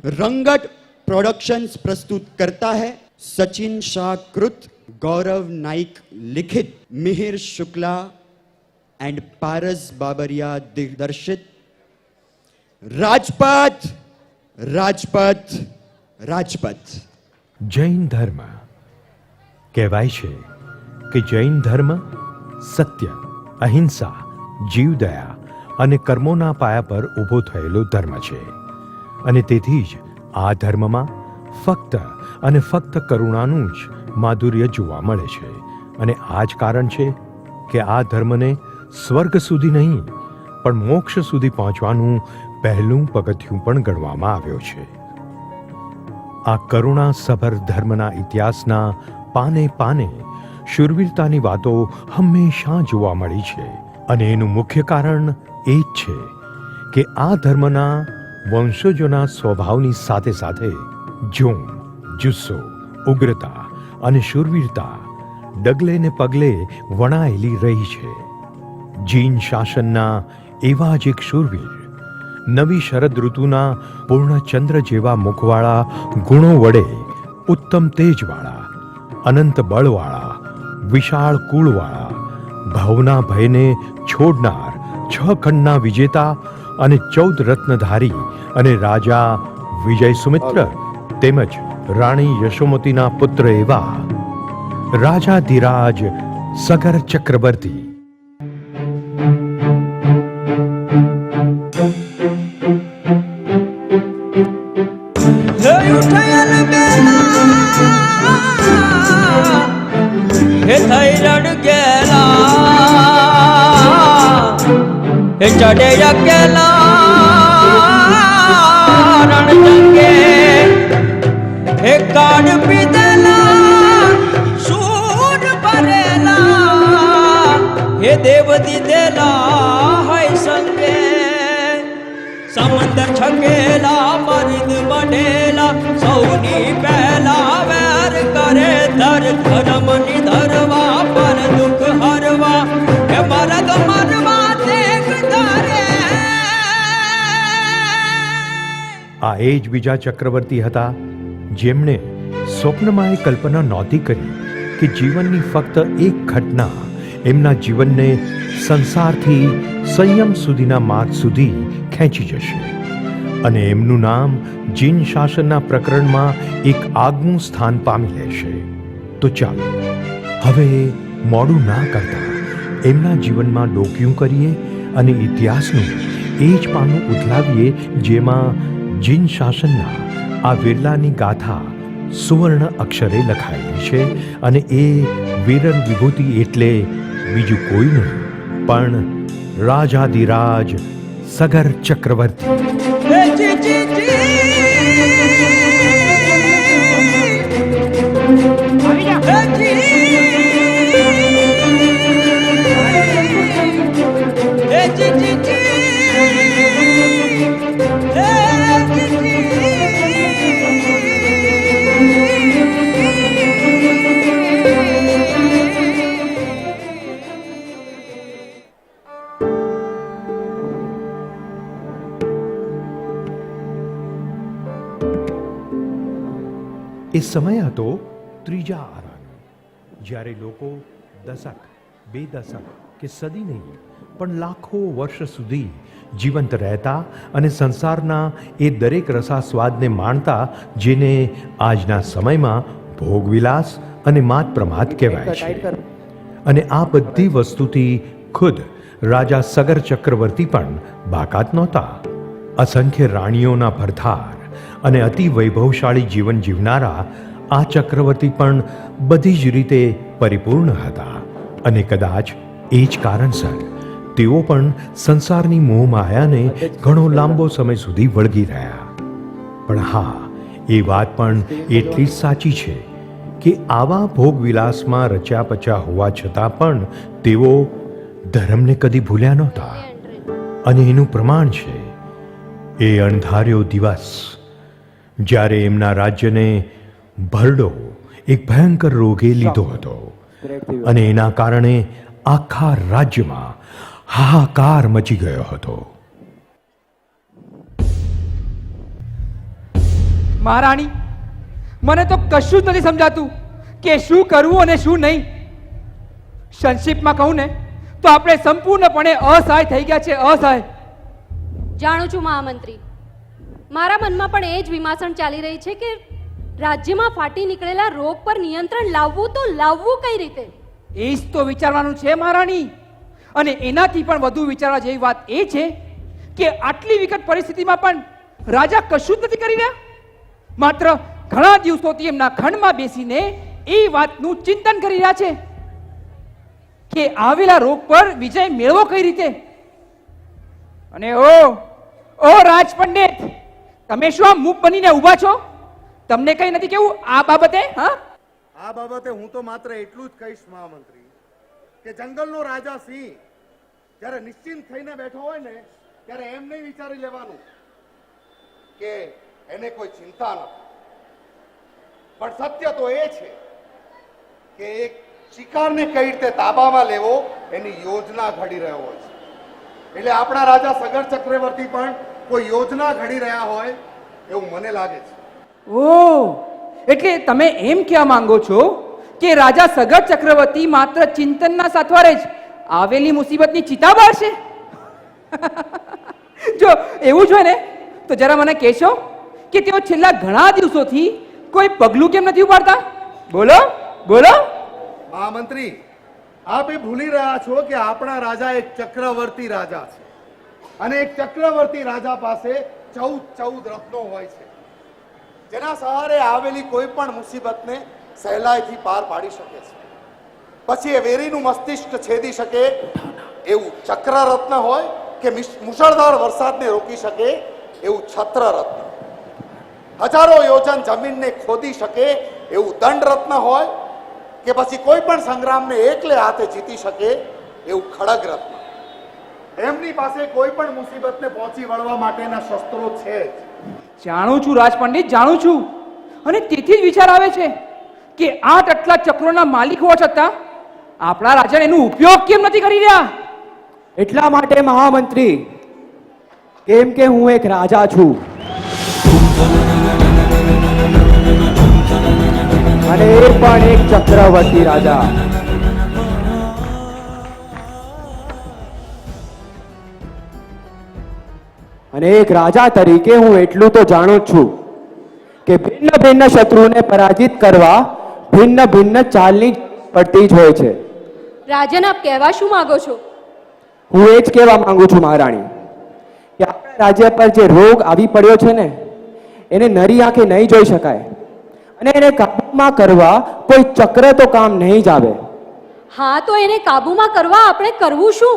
रंगट productions प्रस्तुत करता है सचिन शाह कृत, गौरव नाइक लिखित, मिहिर शुक्ला एंड पारस बाबरिया दिग्दर्शित राजपथ राजपथ राजपथ। जैन धर्म કહેવાય છે કે જૈન ધર્મ સત્ય, અહિંસા, જીવદયા અને કર્મોના પાયા પર ઊભો થયેલો ધર્મ છે અને તેથી જ આ ધર્મમાં ફક્ત અને ફક્ત કરુણાનું જ માધુર્ય જોવા મળે છે અને આ જ કારણ છે કે આ ધર્મને સ્વર્ગ સુધી નહીં પણ મોક્ષ સુધી પહોંચવાનું પહેલું પગથિયું પણ ગણવામાં આવ્યો છે. આ કરુણાસભર ધર્મના ઇતિહાસના પાને પાને શૂરવીરતાની વાતો હંમેશા જોવા મળી છે અને એનું મુખ્ય કારણ એ જ છે કે આ ધર્મના વંશજોના સ્વભાવની સાથે સાથે જોમ, જુસ્સો, ઉગ્રતા અને શૂરવીરતા ડગલે ને પગલે વણાયેલી રહી છે. જીન શાસનના એવા જ એક શૂરવીર, નવી શરદ ઋતુના પૂર્ણચંદ્ર જેવા મુખવાળા ગુણો વડે ઉત્તમ તેજવાળા, અનંત બળવાળા, વિશાળ કુળવાળા, ભવના ભયને છોડનાર, 6 ખંડના વિજેતા અને 14 રત્નધારી અને રાજા વિજય સુમિત્ર તેમજ રાણી યશોમતીના પુત્ર એવા રાજાધિરાજ સગર ચક્રવર્તી. चढ़े अकेला रण जंगे हे काट पीदेला सूर भरेला हे देव दीदेला है संगे समंदर छकेला मर्द बनेला सौनी पहला वैर करे धर धर्म निधरवा पर दुख हरवा हे मरद मरवा આ એ જ બીજા ચક્રવર્તી હતા જેમણે સ્વપ્નમાં એ કલ્પના નહોતી કરી કે જીવનની ફક્ત એક ઘટના એમના જીવનને સંસારથી સંયમ સુધીના માર્ગ સુધી ખેંચી જશે અને એમનું નામ જીન શાસનના પ્રકરણમાં એક આગવું સ્થાન પામી લેશે. તો ચાલો હવે મોડું ના કરતા એમના જીવનમાં ડોકિયું કરીએ અને ઇતિહાસનું એ જ પાનું ઉથલાવીએ જેમાં જીન શાસનના આ વિરલાની ગાથા સુવર્ણ અક્ષરે લખાયેલી છે અને એ વીરન વિભૂતિ એટલે બીજું કોઈ નહીં પણ રાજાધિરાજ સગર ચક્રવર્તી. એ સમય હતો ત્રીજા આરાનો, જ્યારે લોકો દશક, 2 દશક કે સદી નહીં પણ લાખો વર્ષ સુધી જીવંત રહેતા અને સંસારના એ દરેક રસાસ્વાદને માણતા જેને આજના સમયમાં ભોગવિલાસ અને માત પ્રમાદ કહેવાય છે. અને આ બધી વસ્તુથી ખુદ રાજા સગર ચક્રવર્તી પણ બાકાત નહોતા. અસંખ્ય રાણીઓના ભરથાર અને અતિ વૈભવશાળી જીવન જીવનારા આ ચક્રવર્તી પણ બધી જ રીતે પરિપૂર્ણ હતા અને કદાચ એ જ કારણસર તેઓ પણ સંસારની મોહમાયાને ઘણો લાંબો સમય સુધી વળગી રહ્યા. પણ હા, એ વાત પણ એટલી જ સાચી છે કે આવા ભોગવિલાસમાં રચ્યા પચ્યા હોવા છતાં પણ તેઓ ધર્મને કદી ભૂલ્યા નહોતા. અને એનું પ્રમાણ છે એ અણધાર્યો દિવસ જ્યારે એમના રાજ્યને ભરડો એક ભયંકર રોગે લીધો હતો અને એના કારણે આખા રાજ્યમાં હાહાકાર મચી ગયો હતો. મહારાણી, મને તો કશું જ નથી સમજાતું કે શું કરવું અને શું નહીં. સંક્ષિપ્તમાં કહું ને તો આપણે સંપૂર્ણપણે અસહાય થઈ ગયા છે, અસહાય. જાણું છું મહામંત્રી, મારા મનમાં પણ એ જ વિમાસણ ચાલી રહી છે કે રાજ્યમાં ફાટી નીકળેલા રોગ પર નિયંત્રણ લાવવું તો લાવવું કઈ રીતે? એ જ તો વિચારવાનું છે મહારાણી. અને એનાથી પણ વધુ વિચારવા જેવી વાત એ છે કે આટલી વિકટ પરિસ્થિતિમાં પણ રાજા કશું જ નથી કરી રહ્યા. માત્ર ઘણા દિવસોથી એમના ખંડમાં બેસીને એ વાતનું ચિંતન કરી રહ્યા છે કે આવેલા રોગ પર વિજય મેળવો કઈ રીતે. અને ઓ રાજ પંડિત, તમે શું આમ મૂક બનીને ઊભા છો? તમને કઈ નથી કેવું આ બાબતે? હા, આ બાબતે હું તો માત્ર એટલું જ કહીશ મહામંત્રી કે જંગલનો રાજા સિંહ જ્યારે નિશ્ચિંત થઈને બેઠો હોય ને ત્યારે એમ નહીં વિચારી લેવાનું કે એને કોઈ ચિંતા નથી. પણ સત્ય તો એ છે કે એક શિકારને કઈ રીતે તાબામાં લેવો એની યોજના ઘડી રહ્યો હોય છે. એટલે આપણા રાજા સગર ચક્રવર્તી પણ કોઈ યોજના ઘડી રહ્યા હોય એવું મને લાગે છે. એટલે તમે એમ કહેવા માંગો છો કે રાજા સગર ચક્રવર્તી માત્ર ચિંતનના સાથવારે જ આવેલી મુસીબતની ચિતા બાળશે? જો એવું જ હોય ને તો જરા મને કહેશો કે તેઓ છેલ્લા ઘણા દિવસોથી કોઈ પગલું કેમ નથી ઉપાડતા? બોલો બોલો. મહામંત્રી, આપ એ ભૂલી રહ્યા છો કે આપણા રાજા એક ચક્રવર્તી રાજા છે અને એક ચક્રવર્તી રાજા પાસે 14 રત્નો હોય છે જેના સહારે આવેલી કોઈ પણ મુસીબતને સહેલાઈથી પાર પાડી શકે છે. પછી એ વેરીનું મસ્તિષ્ક છેદી શકે એવું ચક્ર રત્ન હોય કે મુશળધાર વરસાદને રોકી શકે એવું છત્ર રત્ન, હજારો યોજન જમીનને ખોદી શકે એવું દંડ રત્ન હોય કે પછી કોઈ પણ સંગ્રામને એકલે હાથે જીતી શકે એવું ખડગ રત્ન. એમની પાસે કોઈ પણ મુસીબતને પહોંચી વળવા માટેના શસ્ત્રો છે જ. જાણું છું રાજ પંડિત, જાણું છું. અને તેથી જ વિચાર આવે છે કે આટલા ચક્રોના માલિક હોવા છતાં આપણા રાજા એનો ઉપયોગ કેમ નથી કરી રહ્યા? એટલા માટે મહામંત્રી, કેમ કે હું એક રાજા છું અને એ પણ એક ચક્રવર્તી રાજા. અને એક રાજા તરીકે હું એટલું તો જાણું જ છું કે ભિન્ન ભિન્ન શત્રુને પરાજિત કરવા ભિન્ન ભિન્ન ચાલની પડતી જ હોય છે. રાજન, આપ કહેવા શું માંગો છો? હું એ જ કહેવા માંગુ છું મહારાણી કે આપણા રાજ્ય પર જે રોગ આવી પડ્યો છે ને એને નરી આંખે નહીં જોઈ શકાય અને એને કાબૂમાં કરવા કોઈ ચક્ર તો કામ નહીં જ આવે. હા, તો એને કાબૂમાં કરવા આપણે કરવું શું?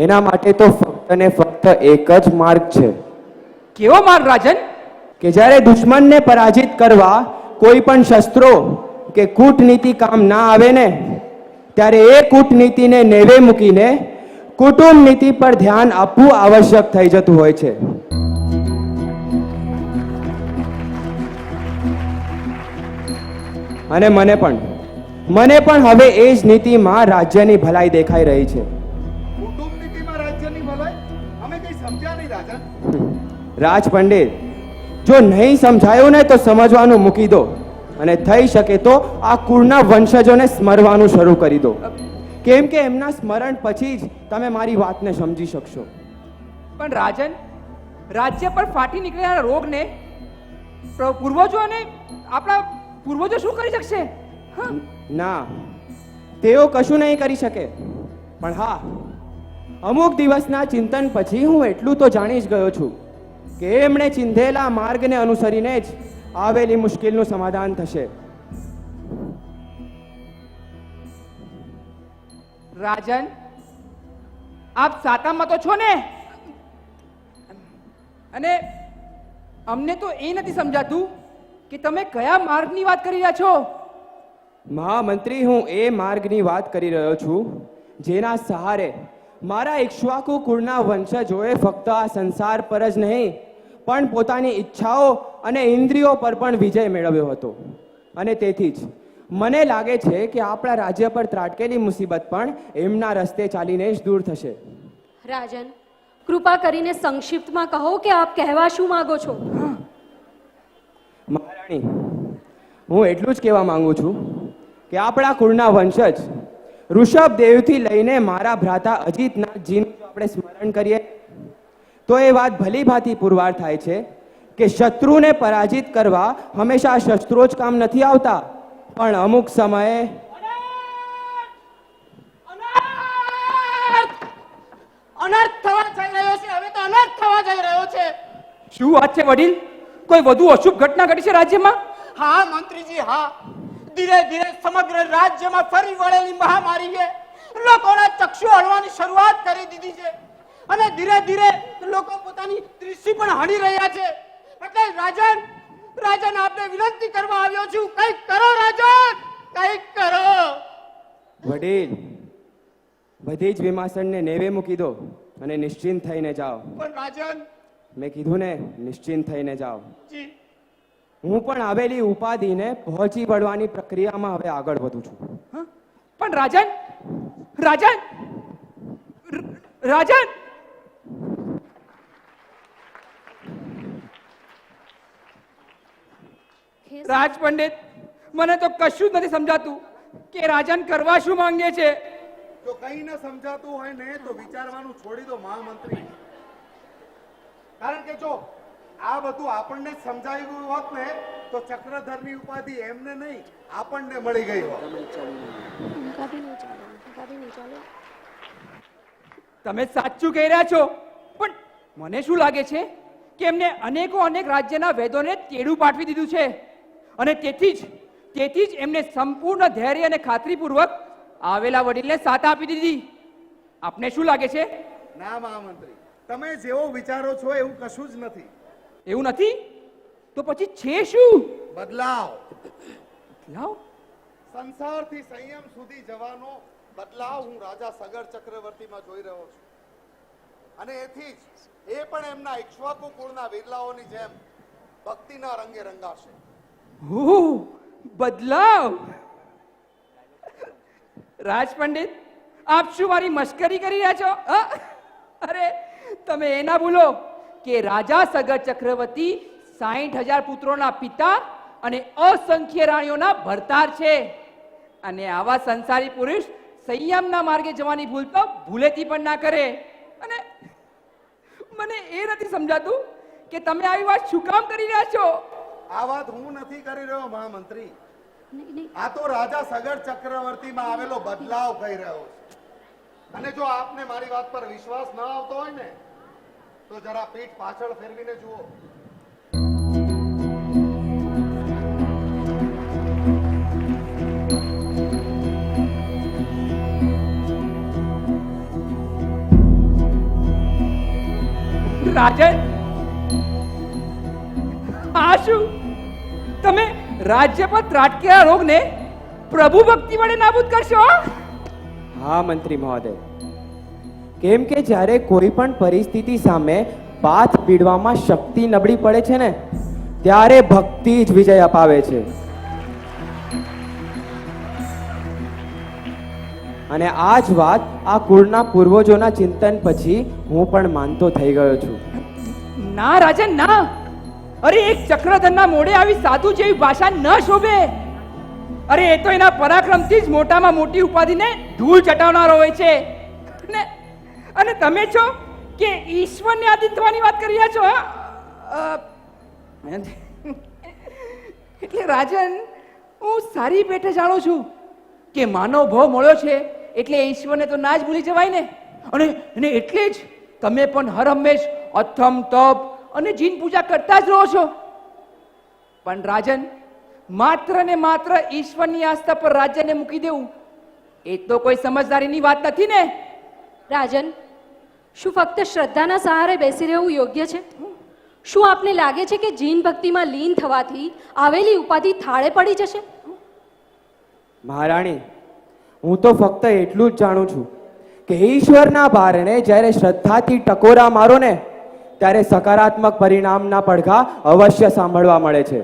એના માટે તો ફક્ત ને ફક્ત એક જ માર્ગ છે. કેવો માર્ગ રાજન? કે જ્યારે દુશ્મનને પરાજિત કરવા કોઈ પણ શસ્ત્રો કે કૂટનીતિ કામ ના આવે ને ત્યારે એ કૂટનીતિને નેવે મૂકીને કુટુંબ નીતિ પર ધ્યાન આપવું આવશ્યક થઈ જતું હોય છે. અને મને પણ હવે એ જ નીતિમાં રાજ્યની ભલાઈ દેખાઈ રહી છે. કુટુંબ નીતિમાં રાજ્યની ભલાઈ? અમે કઈ સમજ્યા નહીં રાજન. રાજ પંડિત, જો નહીં સમજાયું ને તો સમજવાનું મૂકી દો અને થઈ શકે તો આ કુળના વંશજોને સ્મરવાનું શરૂ કરી દો, કેમ કે એમના સ્મરણ પછી જ તમે મારી વાતને સમજી શકશો. પણ રાજન, રાજ્ય પર ફાટી નીકળેલા રોગને પૂર્વજો અને આપણા પૂર્વજો શું કરી શકશે? ના, તેઓ કશું નહીં કરી શકે. પણ હા, અમુક દિવસના ચિંતન પછી હું એટલું તો જાણી જ ગયો છું કે એમણે ચિંધેલા માર્ગને અનુસરીને જ આવેલી મુશ્કેલનું સમાધાન થશે. રાજન, આપ સાતામાં તો છો ને? અને અમને તો એ નથી સમજાતું કે તમે કયા માર્ગની વાત કરી રહ્યા છો? મહામંત્રી, હું એ માર્ગની વાત કરી રહ્યો છું જેના સહારે મારા ઇક્ષ્વાકુ કુળના વંશજોએ ફક્ત આ સંસાર પર જ નહીં પણ પોતાની ઈચ્છાઓ અને ઇન્દ્રિયો પર પણ વિજય મેળવ્યો હતો. અને તેથી જ મને લાગે છે કે આપણા રાજ્ય પર ત્રાટકેલી મુસીબત પણ એમના રસ્તે ચાલીને જ દૂર થશે. રાજન, કૃપા કરીને સંક્ષિપ્તમાં કહો કે આપ કહેવા શું માંગો છો? મહારાણી, હું એટલું જ કહેવા માંગુ છું કે આપણા કુળના વંશજ ઋષભદેવથી લઈને મારા ભ્રાતા અજીતનાથજીનું જો આપણે સ્મરણ કરીએ તો એ વાત ભલી ભાંતિ પુરવાર થાય છે કે શત્રુને પરાજિત કરવા હંમેશા શસ્ત્રો જ કામ નથી આવતા, પણ અમુક સમયે અનર્થ થવા જઈ રહ્યો છે. હવે તો અનર્થ થવા જઈ રહ્યો છે. શું વાત છે વડીલ? કોઈ વધુ અશુભ ઘટના ઘટી છે રાજ્યમાં? હા મંત્રીજી, હા. ધીરે ધીરે સમગ્ર રાજ્યમાં ફરી વળેલી મહામારીએ લોકોના ચક્ષુ હળવાની શરૂઆત કરી દીધી છે અને ધીરે ધીરે લોકો પોતાની દૃષ્ટિ પણ હણી રહ્યા છે. એટલે રાજન આપને વિનંતી કરવા આવ્યો છું, કંઈક કરો રાજન, કંઈક કરો. વડીલ, બધી જ વિમાસણને નેવે મૂકી દો અને નિશ્ચિંત થઈને જાઓ. પણ રાજન મેં કીધું ને, નિશ્ચિંત થઈને જાઓ. જી, હું પણ આવેલી ઉપાધિને પહોંચી વળવાની પ્રક્રિયામાં હવે આગળ વધું છું. હં? પણ રાજન રાજન રાજન રાજ પંડિત, મને તો કશું જ નથી સમજાતું કે રાજન કરવા શું માંગે છે. જો કંઈ ન સમજાતું હોય ને તો વિચારવાનું છોડી દો મહામંત્રી. કારણ કે જો આ બધું આપણને જ સમજાવી ગયું હોત ને તો ચક્રધરની ઉપાધિ એમને નહીં આપણને મળી ગઈ હોત. તમે સાચું કહી રહ્યા છો, પણ મને શું લાગે છે કે એમને અનેક રાજ્યના વેદોને તેડું પાઠવી દીધું છે અને તેથી જ એમને સંપૂર્ણ ધૈર્ય અને ખાતરીપૂર્વક આવેલા વડીલને સાથ આપી દીધી. આપને શું લાગે છે? ના મહામંત્રી, તમે જેવો વિચારો છો એવું કશું જ નથી. એવું નથી તો પછી છે શું? બદલાવ. લાવ. સંસારથી સંયમ સુધી જવાનો બદલાવ હું રાજા સગર ચક્રવર્તીમાં જોઈ રહ્યો છું. અને એથી જ એ પણ એમના ઇક્ષ્વાકુ કુળના વિરલાઓની જેમ ભક્તિના રંગે રંગાશે. ઓહ, બદલાવ. રાજ પંડિત, આપ શું મારી મશ્કરી કરી રહ્યા છો? અરે તમે એ ના ભૂલો કે રાજા સગર ચક્રવર્તી 60,000 પુત્રોના પિતા અને અસંખ્ય રાણીઓના ભરતાર છે. અને આવા સંસારી પુરુષ સંયમના માર્ગે જવાની ભૂલ તો ભૂલેથી પણ ના કરે. અને મને એ નથી સમજાતું કે તમે આવી વાત શું કામ કરી રહ્યા છો? આ વાત હું નથી કરી રહ્યો મહામંત્રી, આ તો રાજા સગર ચક્રવર્તીમાં આવેલો બદલાવ કહી રહ્યો છે. અને જો આપને મારી વાત પર વિશ્વાસ ન આવતો હોય ને તો જરા પીઠ પાછળ ફેરવીને જુઓ. રાજન, આ શું? તમે રાજ્ય પર ત્રાટકેલા રોગને પ્રભુ ભક્તિ વડે નાબૂદ કરશો? હા મંત્રી મહોદય, કેમ કે જ્યારે કોઈ પણ પરિસ્થિતિ સામે પાથ પીડવામાં શક્તિ નબળી પડે છે ને ત્યારે ભક્તિ જ વિજય અપાવે છે. અને આ જ વાત આ કુળના પૂર્વજોના ચિંતન પછી હું પણ માનતો થઈ ગયો છું. ના રાજન, ના. અરે એક ચક્રધરના મોઢે આવી સાધુ જેવી ભાષા ન શોભે. અરે એ તો એના પરાક્રમથી જ મોટામાં મોટી ઉપાધિને ધૂળ ચટાવનારો હોય છે. અને તમે છો કે ઈશ્વરને આધીન થવાની વાત કરી રહ્યા છો? એટલે રાજન, હું સારી પેઠે જાણું છું કે માનવ ભાવ મળ્યો છે એટલે ઈશ્વરને તો ના જ ભૂલી જવાય ને. અને એટલે જ તમે પણ હર હંમેશ અથમ તપ અને જીન પૂજા કરતા જ રહો છો. પણ રાજન, માત્ર ને માત્ર ઈશ્વરની આસ્થા પર રાજ્યને મૂકી દેવું એ તો કોઈ સમજદારીની વાત નથી ને. રાજન, શું ફક્ત શ્રદ્ધાના સહારે બેસી રહેવું યોગ્ય છે? શું આપને લાગે છે કે જીન ભક્તિમાં લીન થવાથી આવેલી ઉપાધિ થાળે પડી જશે? મહારાણી, હું તો ફક્ત એટલું જ જાણું છું કે ઈશ્વરના બારણે જ્યારે શ્રદ્ધાથી ટકોરા મારો ને ત્યારે સકારાત્મક પરિણામના પડઘા અવશ્ય સાંભળવા મળે છે.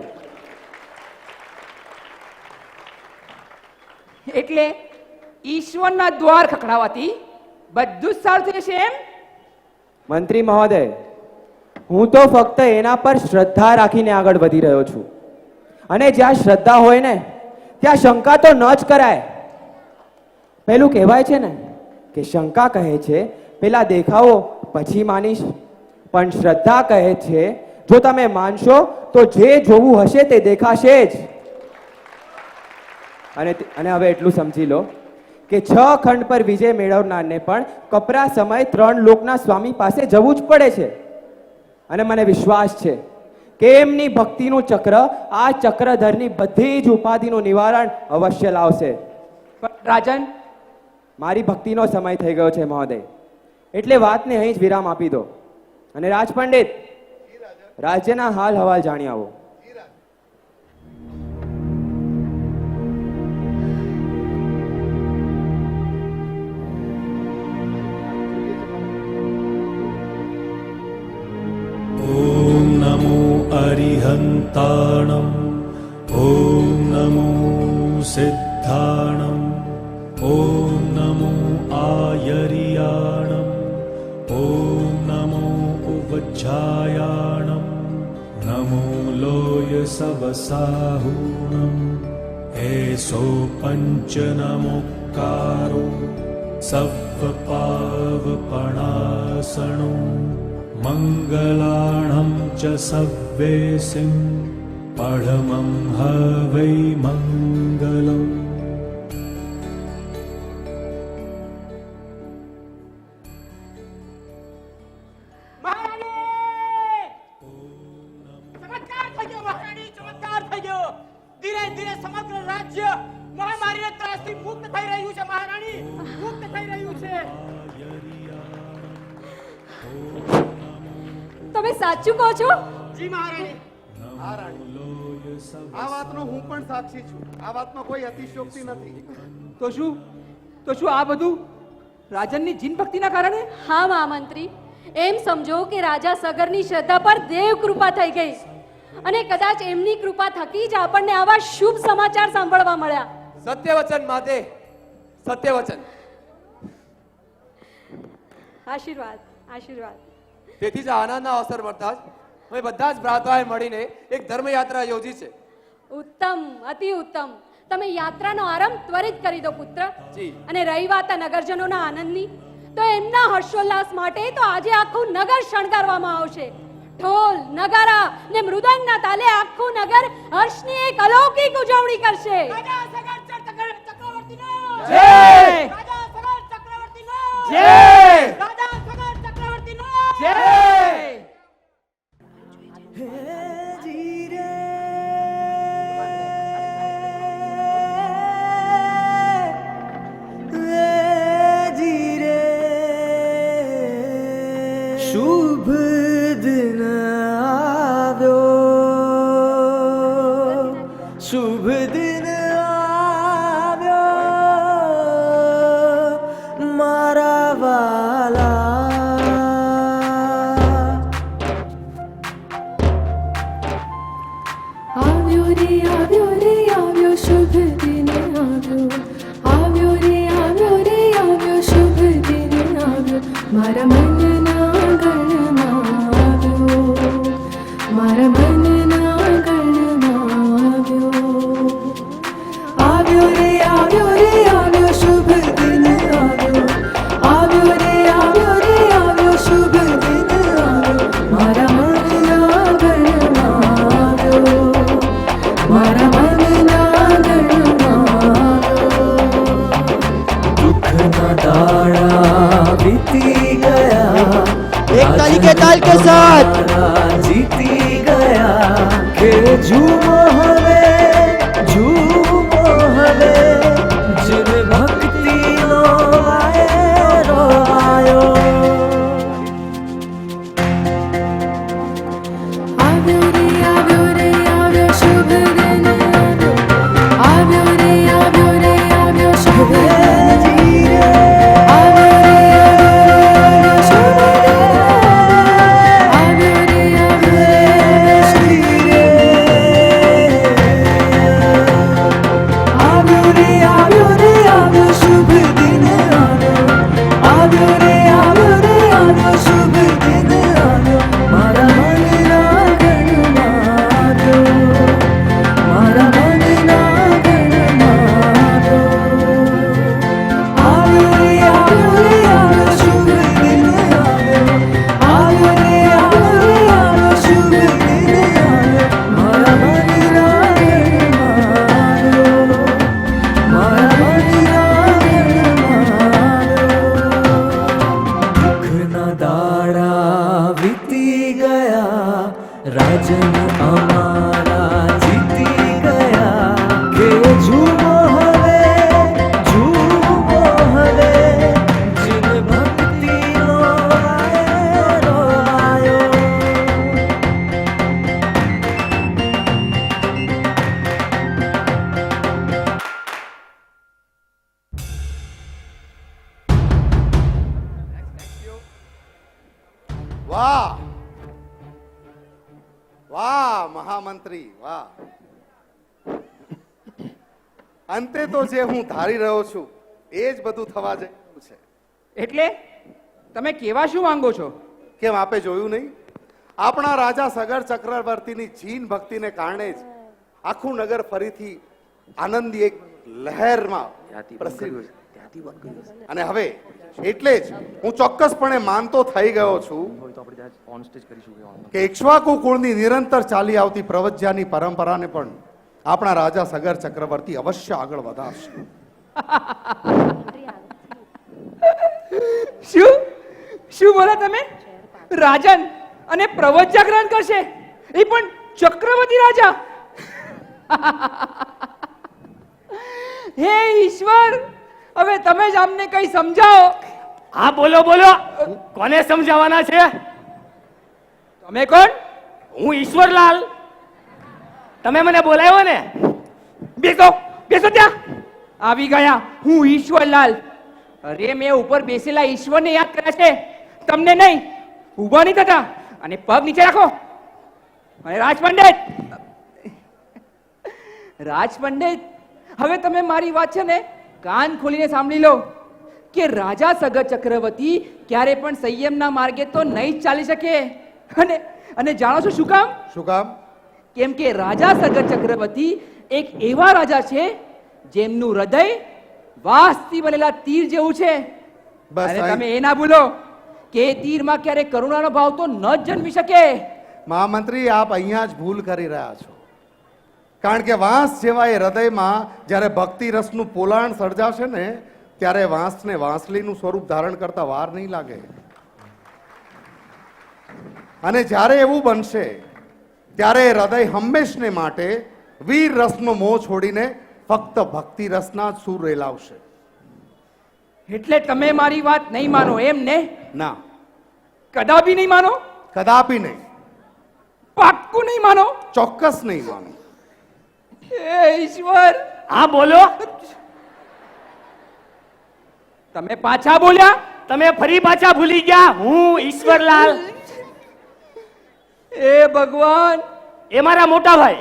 એટલે ઈશ્વરના દ્વાર ખખડાવાથી બધું જ સારું થઈ જશે એમ? મંત્રી મહોદય, હું તો ફક્ત એના પર શ્રદ્ધા રાખીને આગળ વધી રહ્યો છું. અને જ્યાં શ્રદ્ધા હોય ને ત્યાં શંકા તો ન જ કરાય. પેલું કહેવાય છે ને કે શંકા કહે છે પેલા દેખાવો પછી માનીશ, પણ શ્રદ્ધા કહે છે જો તમે માનશો તો જે જોવું હશે તે દેખાશે જ. અને હવે એટલું સમજી લો કે 6 ખંડ પર વિજય મેળવનારને પણ કપરા સમય 3 લોકના સ્વામી પાસે જવું જ પડે છે. અને મને વિશ્વાસ છે કે એમની ભક્તિનું ચક્ર આ ચક્રધરની બધી જ ઉપાધિનું નિવારણ અવશ્ય લાવશે. રાજન, મારી ભક્તિનો સમય થઈ ગયો છે મહોદય, એટલે વાતને અહીં જ વિરામ આપી દો અને રાજ પંડિત રાજ્યના હાલ હવાલ જાણી આવો. ॐ नमो अरिहन्ताणम् ॐ नमो सिद्धाणम् ॐ नमो आयर्याणम् ॐ नमो उवज्झायाणम् नमो लोयसवसाहूणम् एषो पञ्चनमोक्कारो सव्वपावपणासनो मङ्गलाणं च सव्वेसिं पढमं हवै मङ्गलम्. ચમત્કાર થઈ ગયો મહારાણી, ચમત્કાર થઈ ગયો. ધીરે ધીરે સમગ્ર રાજ્ય મહામારીના ત્રાસથી મુક્ત થઈ રહ્યું છે મહારાણી, મુક્ત થઈ રહ્યું છે. તમે સાચું કહો છો? જી મહારાણી. હા રાણી, આ વાતનો હું પણ સાક્ષી છું. આ વાતમાં કોઈ અતિશયોક્તિ નથી. તો શું આ બધું રાજનની જીન ભક્તિના કારણે? હા મહામંત્રી, એમ સમજો કે રાજા સગરની શ્રદ્ધા પર દેવ કૃપા થઈ ગઈ અને કદાચ એમની કૃપા થકી જ આપણને આવા શુભ સમાચાર સાંભળવા મળ્યા. સત્ય વચન માતે, સત્ય વચન. આશીર્વાદ, આશીર્વાદ. તેથી જ આનંદના અવસર મળતા જ અમે બધા જ ભ્રાતાએ મળીને એક ધર્મયાત્રા યોજી છે. ઉત્તમ, અતિ ઉત્તમ. તમે યાત્રાનો આરંભ ત્વરિત કરી દો પુત્ર. જી. અને રહી વાત આ નગરજનોના આનંદની, તો એમના હર્ષોલ્લાસ માટે તો આજે આખું નગર શણગારવામાં આવશે. ઢોલ, નગારા ને મૃદંગના તાલે આખું નગર હર્ષની એક અલૌકિક ઉજવણી કરશે. રાજા સગર ચક્રવર્તીનો જય! રાજા સગર ચક્રવર્તીનો જય! રાજા સગર ચક્રવર્તીનો જય! શુભ દિન આવ્યો, શુભ દિન આવ્યો મારા વાલા. આવ્યો રે આવ્યો શુભ દિન આવ્યો, આવ્યો રે આવ્યો શુભ દિન આવ્યો મારા મનના ગણમાં આવ્યો, મારા મનના ગણમાં આવ્યો. આવ્યો રે આવ્યો શુભ દિન આવ્યો, આવ્યો રે આવ્યો શુભ દિન આવ્યો મારા મનના ગણમાં આવ્યો, મારા મનના ગણમાં આવ્યો. દુઃખના દાડા बीती गया, एक ताली के ताल के साथ जीती गया के झूमो हवे, झूमो हवे जिन भक्ति नो आयो आयो. આવ્યો રે આવ્યો શુભ દિન આવ્યો, આવ્યો રે આવ્યો શુભ દિન આવ્યો, આવ્યો રે મારા જીતી ગયા કે ઝૂમો હવે જીન ભક્તિનો વાયરો આવ્યો. વાહ વાહ મહામંત્રી વાહ. અંતે તો જે હું ધારી રહ્યો છું એ જ બધું થવા જઈ રહ્યું છે. એટલે તમે કેવા શું માંગો છો? કેમ આપે જોયું નહીં? આપણા રાજા સગર ચક્રવર્તીની જીન ભક્તિને કારણે જ આખું નગર ફરીથી આનંદી એક લહેરમાં પ્રસરી ગયું. અને હવે એટલે જ હું ચોક્કસપણે માનતો થઈ ગયો છું કે ઇક્ષ્વાકુ કુળની નિરંતર ચાલી આવતી પ્રવજ્યાની પરંપરાને પણ આપણા રાજા સગર ચક્રવર્તી અવશ્ય આગળ વધારશે. શું શું બોલા તમે? રાજન અને પ્રવજ્યા ગ્રહણ કરશે, એ પણ ચક્રવર્તી રાજા? હે ઈશ્વર, હવે તમે જ અમને કઈ સમજાવો. હા બોલો બોલો, કોને સમજાવવાના છે? તમે કોણ? હું ઈશ્વરલાલ. તમે મને બોલાવ્યો ને? બેસો બેસો, ત્યાં આવી ગયા. હું ઈશ્વરલાલ. અરે મેં ઉપર બેસેલા ઈશ્વરને યાદ કર્યા છે, તમને નહીં. ઊભા નહીં થતા અને પગ નીચે રાખો. અને રાજ પંડિત, રાજ પંડિત, હવે તમે મારી વાત છે ને કાન ખોલીને સાંભળી લો કે રાજા સગર ચક્રવર્તી ક્યારે પણ સંયમના માર્ગે તો નહીં જ ચાલી શકે. અને જાણો છો શું કામ? શું કામ? કેમ કે રાજા સગર ચક્રવર્તી એક એવા રાજા છે જેમનું હૃદય વાંસથી બનેલા તીર જેવું છે. બસ અને અહીં. તમે એ ના ભૂલો કે એ તીરમાં ક્યારે કરુણાનો ભાવ તો ન જ જન્મી શકે. મહામંત્રી, આપ અહીંયા જ ભૂલ કરી રહ્યા છો. કારણ કે વાંસ જેવા એ હૃદયમાં જ્યારે ભક્તિ રસનું પોલાણ સર્જાશે ને ત્યારે વાંસને વાંસલીનું સ્વરૂપ ધારણ કરતા વાર નહીં લાગે. અને જ્યારે એવું બનશે ત્યારે એ હૃદય હંમેશને માટે વીર રસનો મોહ છોડીને ફક્ત ભક્તિ રસના જ સૂર રેલાવશે. એટલે તમે મારી વાત નહીં માનો એમ ને? ના, કદાપી નહીં માનો? કદાપી નહીં. પાક્કું નહીં માનો? ચોક્કસ નહીં માનો. હે ઈશ્વર, હા બોલો. તમે પાછા બોલ્યા. તમે ફરી પાછા ભૂલી ગયા. હું ઈશ્વરલાલ. એ ભગવાન, એ મારા મોટા ભાઈ.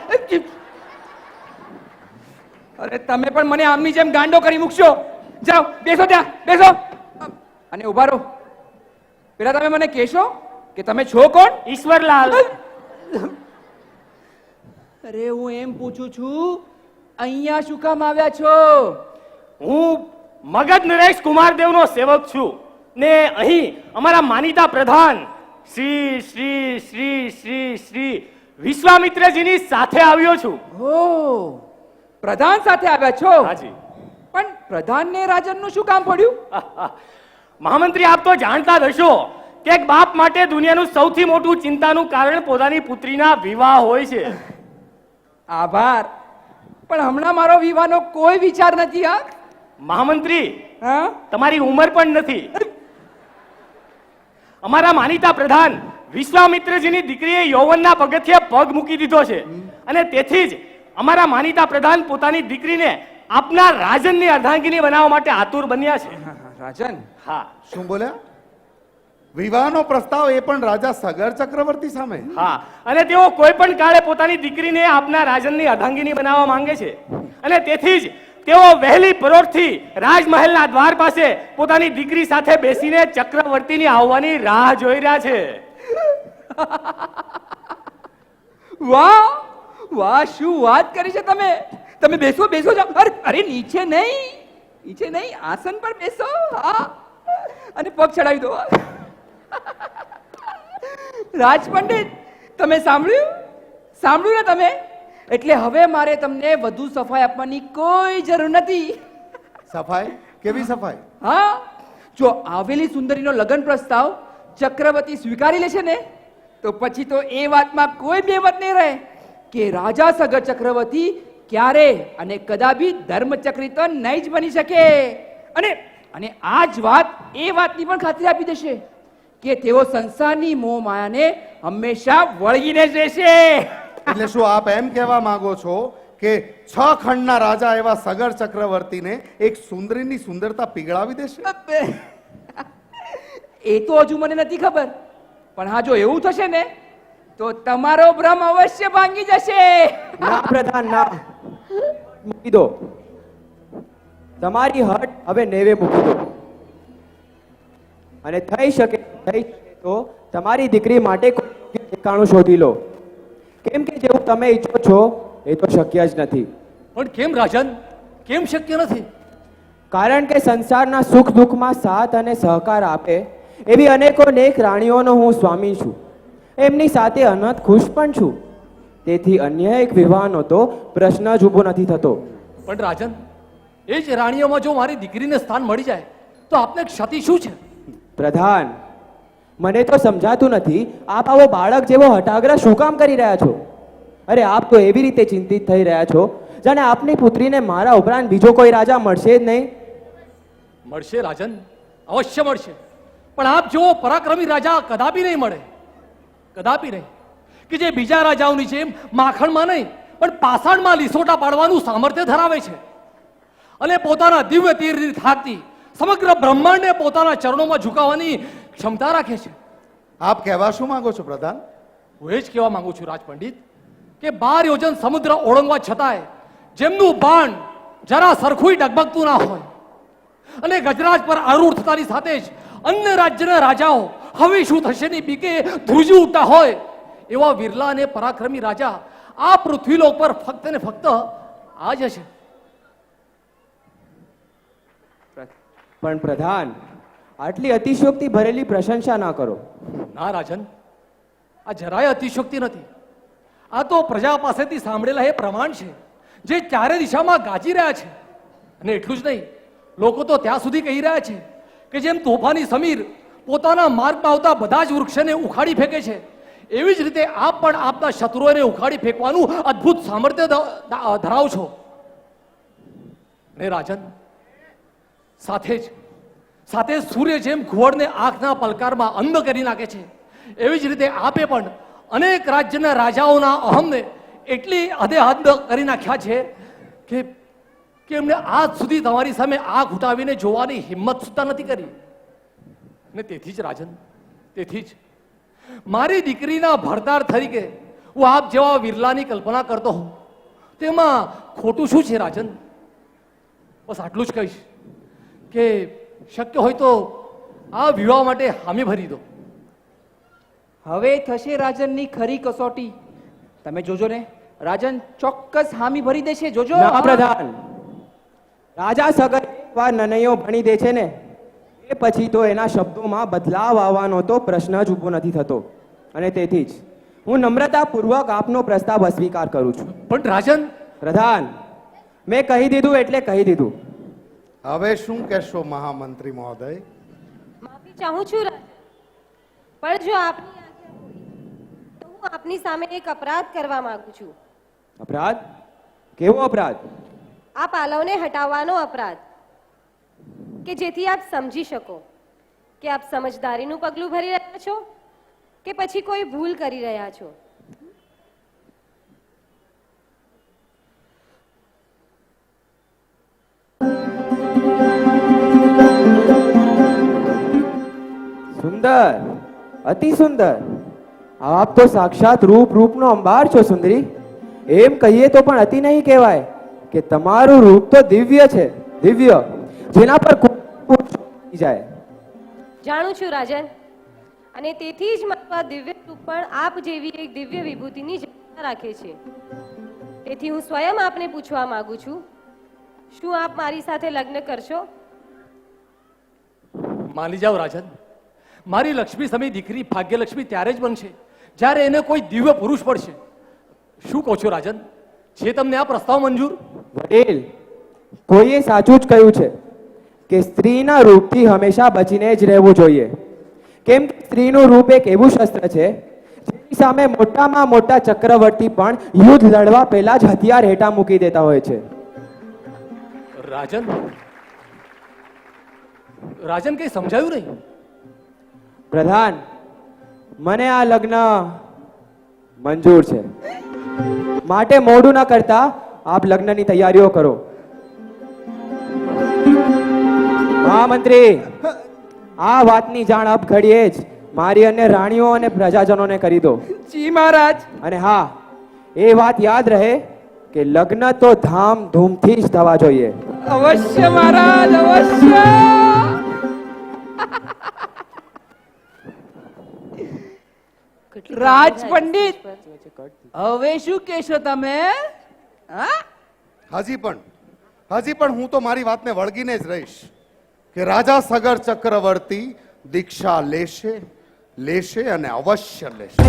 અરે તમે પણ મને આમની જેમ ગાંડો કરી મૂકશો. જાઓ બેસો, ત્યાં બેસો અને ઉભા રહો. પેલા તમે મને કહેશો કે તમે છો કોણ? ઈશ્વરલાલ. અરે હું એમ પૂછું છું, અહીંયા શું કામ આવ્યા છો? હું મગધ નરેશ કુમારદેવનો સેવક છું ને અહીં અમારા માનીતા પ્રધાન શ્રી શ્રી શ્રી શ્રી શ્રી વિશ્વામિત્રજીની સાથે આવ્યો છું. ઓ, પ્રધાન સાથે આવ્યા છો? હાજી. પણ પ્રધાનને રાજનનું શું કામ પડ્યું? મહામંત્રી, આપ તો જાણતા જ હશો કે એક બાપ માટે દુનિયાનું સૌથી મોટું ચિંતાનું કારણ પોતાની પુત્રીના વિવાહ હોય છે. આભાર, પણ હમણાં મારો વિવાહનો કોઈ વિચાર નથી. હા મહામંત્રી, હા, તમારી ઉંમર પણ નથી. અમારા માનીતા પ્રધાન વિશ્વામિત્રજીની દીકરીએ યૌવનના પગથિયે પગ મૂકી દીધો છે અને તેથી જ અમારા માનીતા પ્રધાન પોતાની દીકરીને આપના રાજનની અર્ધાંગીની બનાવવા માટે આતુર બન્યા છે. રાજન? હા શું બોલ્યા? વિવાહનો પ્રસ્તાવ એ પણ રાજા સગર ચક્રવર્તી સામે? હા, અને તેઓ કોઈ પણ કાળે પોતાની દીકરીને આપના રાજનની અર્ધાંગીની બનાવવા માંગે છે અને તેથી જ તેઓ વહેલી પરોઢથી રાજમહેલના દ્વાર પાસે પોતાની દીકરી સાથે બેસીને ચક્રવર્તીની આવવાની રાહ જોઈ રહ્યા છે. વાહ વાહ, શું વાત કરી છે તમે. તમે બેસો બેસો, જાઓ. અરે નીચે નહીં, નીચે નહીં, આસન પર બેસો. હા, અને પગ ચડાવી દો. રાજ પંડિત, તમે સાંભળ્યું? સાંભળ્યું ને તમે? એટલે હવે મારે તમને વધુ સફાઈ આપવાની કોઈ જરૂર નથી. સફાઈ? કેવી સફાઈ? હા, જો આવેલી સુંદરીનો લગ્ન પ્રસ્તાવ ચક્રવર્તી સ્વીકારી લેશે ને તો પછી તો એ વાતમાં કોઈ બેમત નહીં રહે. કે રાજા સગર ચક્રવર્તી ક્યારે અને કદાપી ધર્મચક્રી તો નહીં જ બની શકે. અને અને આ જ વાત એ વાતની પણ ખાતરી આપી દેશે કે તેઓ સંસારની મોહ માયાને હંમેશા વળગીને જ રહેશે. એટલે શું આપ એમ કહેવા માંગો છો કે 6 ખંડના રાજા એવા સગર ચક્રવર્તીને એક સુંદરીની સુંદરતા પીગળાવી દેશે? એ તો હજુ મને નથી ખબર, પણ હા જો એવું થશે ને તો તમારો ભ્રમ અવશ્ય ભાંગી જશે. ના પ્રધાન ના, મૂકી દો. તમારી હટ હવે નેવે મૂકી દો. અને થઈ શકે તો તમારી દીકરી માટે કોઈ ઠેકાણું શોધી લો. કેમ કે જેવું તમે ઈચ્છો છો એ તો શક્ય જ નથી. પણ કેમ રાજન, કેમ શક્ય નથી? કારણ કે સંસારના સુખ દુઃખમાં સાથ અને સહકાર આપે એવી અનેકો નેક રાણીઓનો હું સ્વામી છું. એમની સાથે અનંત ખુશ પણ છું. તેથી અન્ય એક વિવાહનો તો પ્રશ્ન જ ઊભો નથી થતો. પણ રાજન, એ જ રાણીઓમાં જો મારી દીકરીને સ્થાન મળી જાય તો આપને ક્ષતિ શું છે? પ્રધાન, મને તો સમજાતું નથી આપ આવો બાળક જેવો હઠાગ્રહ શું કામ કરી રહ્યા છો? અરે આપ તો એવી રીતે ચિંતિત થઈ રહ્યા છો જાણે આપની પુત્રીને મારા ઉપરાંત બીજો કોઈ રાજા મળશે જ નહીં. મળશે રાજન, અવશ્ય મળશે. પણ આપ જેવો પરાક્રમી રાજા કદાપી નહીં મળે, કદાપી નહીં. કે જે બીજા રાજાઓની જેમ માખણમાં નહીં પણ પાષાણમાં લીસોટા પાડવાનું સામર્થ્ય ધરાવે છે અને પોતાના દિવ્ય તીરની થાકથી સમગ્ર બ્રહ્માંડને પોતાના ચરણોમાં ઝુકાવવાની ક્ષમતા રાખે છે. આપ કહેવા શું માંગો છો પ્રધાન? હું એ જ કહેવા માંગુ છું રાજ પંડિત કે 12 યોજન સમુદ્ર ઓળંગવા છતાંય જેમનું બાણ જરા સરખું ડગમગતું ના હોય અને ગજરાજ પર આરૂઢ થતાની સાથે જ અન્ય રાજ્યના રાજાઓ હવે શું થશે ની બીકે ધ્રુજી ઉઠતા હોય એવા વિરલા અને પરાક્રમી રાજા આ પૃથ્વીલોક પર ફક્ત ને ફક્ત આ જ હશે. પણ પ્રધાન, આટલી અતિશયોક્તિ ભરેલી પ્રશંસા ના કરો. ના રાજન, આ જરાય અતિશયોક્તિ નથી. આ તો પ્રજા પાસેથી સાંભળેલા એ પ્રમાણ છે જે ચારે દિશામાં ગાજી રહ્યા છે. અને એટલું જ નહીં, લોકો તો ત્યાં સુધી કહી રહ્યા છે કે જેમ તોફાની સમીર પોતાના માર્ગમાં આવતા બધા જ વૃક્ષને ઉખાડી ફેંકે છે એવી જ રીતે આપ પણ આપના શત્રુઓને ઉખાડી ફેંકવાનું અદ્ભુત સામર્થ્ય ધરાવો છો. અને રાજન, સાથે સૂર્ય જેમ ઘુવડને આંખના પલકારમાં અંધ કરી નાખે છે એવી જ રીતે આપે પણ અનેક રાજ્યના રાજાઓના અહમને એટલી હદે હદ કરી નાખ્યા છે કે એમને આજ સુધી તમારી સામે આંખ ઉઠાવીને જોવાની હિંમત સુદ્ધા નથી કરી. અને તેથી જ રાજન, તેથી જ મારી દીકરીના ભરતાર તરીકે હું આપ જેવા વિરલાની કલ્પના કરતો હોઉં તેમાં ખોટું શું છે રાજન? બસ આટલું જ કહીશ કે શક્ય હોય તો આ વિવાહ માટે હામી ભરી દો. હવે થશે રાજનની ખરી કસોટી. તમે જોજો ને, રાજન ચોક્કસ હામી ભરી દેશે. જોજો. ના પ્રધાન, રાજા સગર એકવાર નનૈયો ભણી દે છે ને એ પછી તો એના શબ્દોમાં બદલાવ આવવાનો તો પ્રશ્ન જ ઊભો નથી થતો. અને તેથી જ હું નમ્રતાપૂર્વક આપનો પ્રસ્તાવ અસ્વીકાર કરું છું. પણ રાજન, પ્રધાન, મેં કહી દીધું એટલે કહી દીધું. હવે શું કહેશો મહામંત્રી મહોદય? માફી ચાહું છું રાજન, પણ જો આપની આજ્ઞા હોય તો હું આપની સામે એક અપરાધ કરવા માંગુ છું. અપરાધ? કેવો અપરાધ? આ પાલવને હટાવવાનો અપરાધ, કે જેથી આપ સમજી શકો કે આપ સમજદારીનું પગલું ભરી રહ્યા છો કે પછી કોઈ ભૂલ કરી રહ્યા છો. સુંદર, અતિ સુંદર. આપ તો સાક્ષાત રૂપનો અંબાર છો સુંદરી. એમ કહીએ તો પણ અતિ નહીં કહેવાય કે તમારું રૂપ તો દિવ્ય છે, દિવ્ય, જેના પર જાય. જાણું છું રાજન, અને તેથી જ મારું આ દિવ્ય રૂપ પણ આપ જેવી એક દિવ્ય વિભૂતિની જરૂર રાખે છે. તેથી હું સ્વયં આપને પૂછવા માંગુ છું, શું આપ મારી સાથે લગ્ન કરશો? માની જાઓ રાજન, મારી લક્ષ્મી સમી દીકરી ભાગ્યલક્ષ્મી ત્યારે જ બનશે જ્યારે એને કોઈ દિવ્ય પુરુષ પડશે. શું કહો છો રાજન, છે તમને આ પ્રસ્તાવ મંજૂર? વડીલ, કોઈએ સાચું જ કહ્યું છે કે સ્ત્રીના રૂપથી હંમેશા બચીને જ રહેવું જોઈએ. કેમ કે સ્ત્રીનું રૂપ એક એવું શસ્ત્ર છે જેની સામે મોટામાં મોટા ચક્રવર્તી પણ યુદ્ધ લડવા પહેલા જ હથિયાર હેઠા મૂકી દેતા હોય છે. રાજન રાજન કઈ સમજાયું નહીં. પ્રધાન, મને આ લગ્ન મંજૂર છે, માટે મોડું ન કરતા આપ લગ્નની તૈયારીઓ કરો. મહામંત્રી, આ વાતની જાણ આપ ઘડીએ જ મારી અને રાણીઓ અને પ્રજાજનોને કરી દો. જી મહારાજ. અને હા, એ વાત યાદ રહે કે લગ્ન તો ધામધૂમથી જ થવા જોઈએ. અવશ્ય મહારાજ, અવશ્ય. રાજ પંડિત, હવે શું કહેશો તમે? હા, હજી પણ હું તો મારી વાતને વળગીને જ રહીશ કે રાજા સગર ચક્રવર્તી દીક્ષા લેશે અને અવશ્ય લેશે.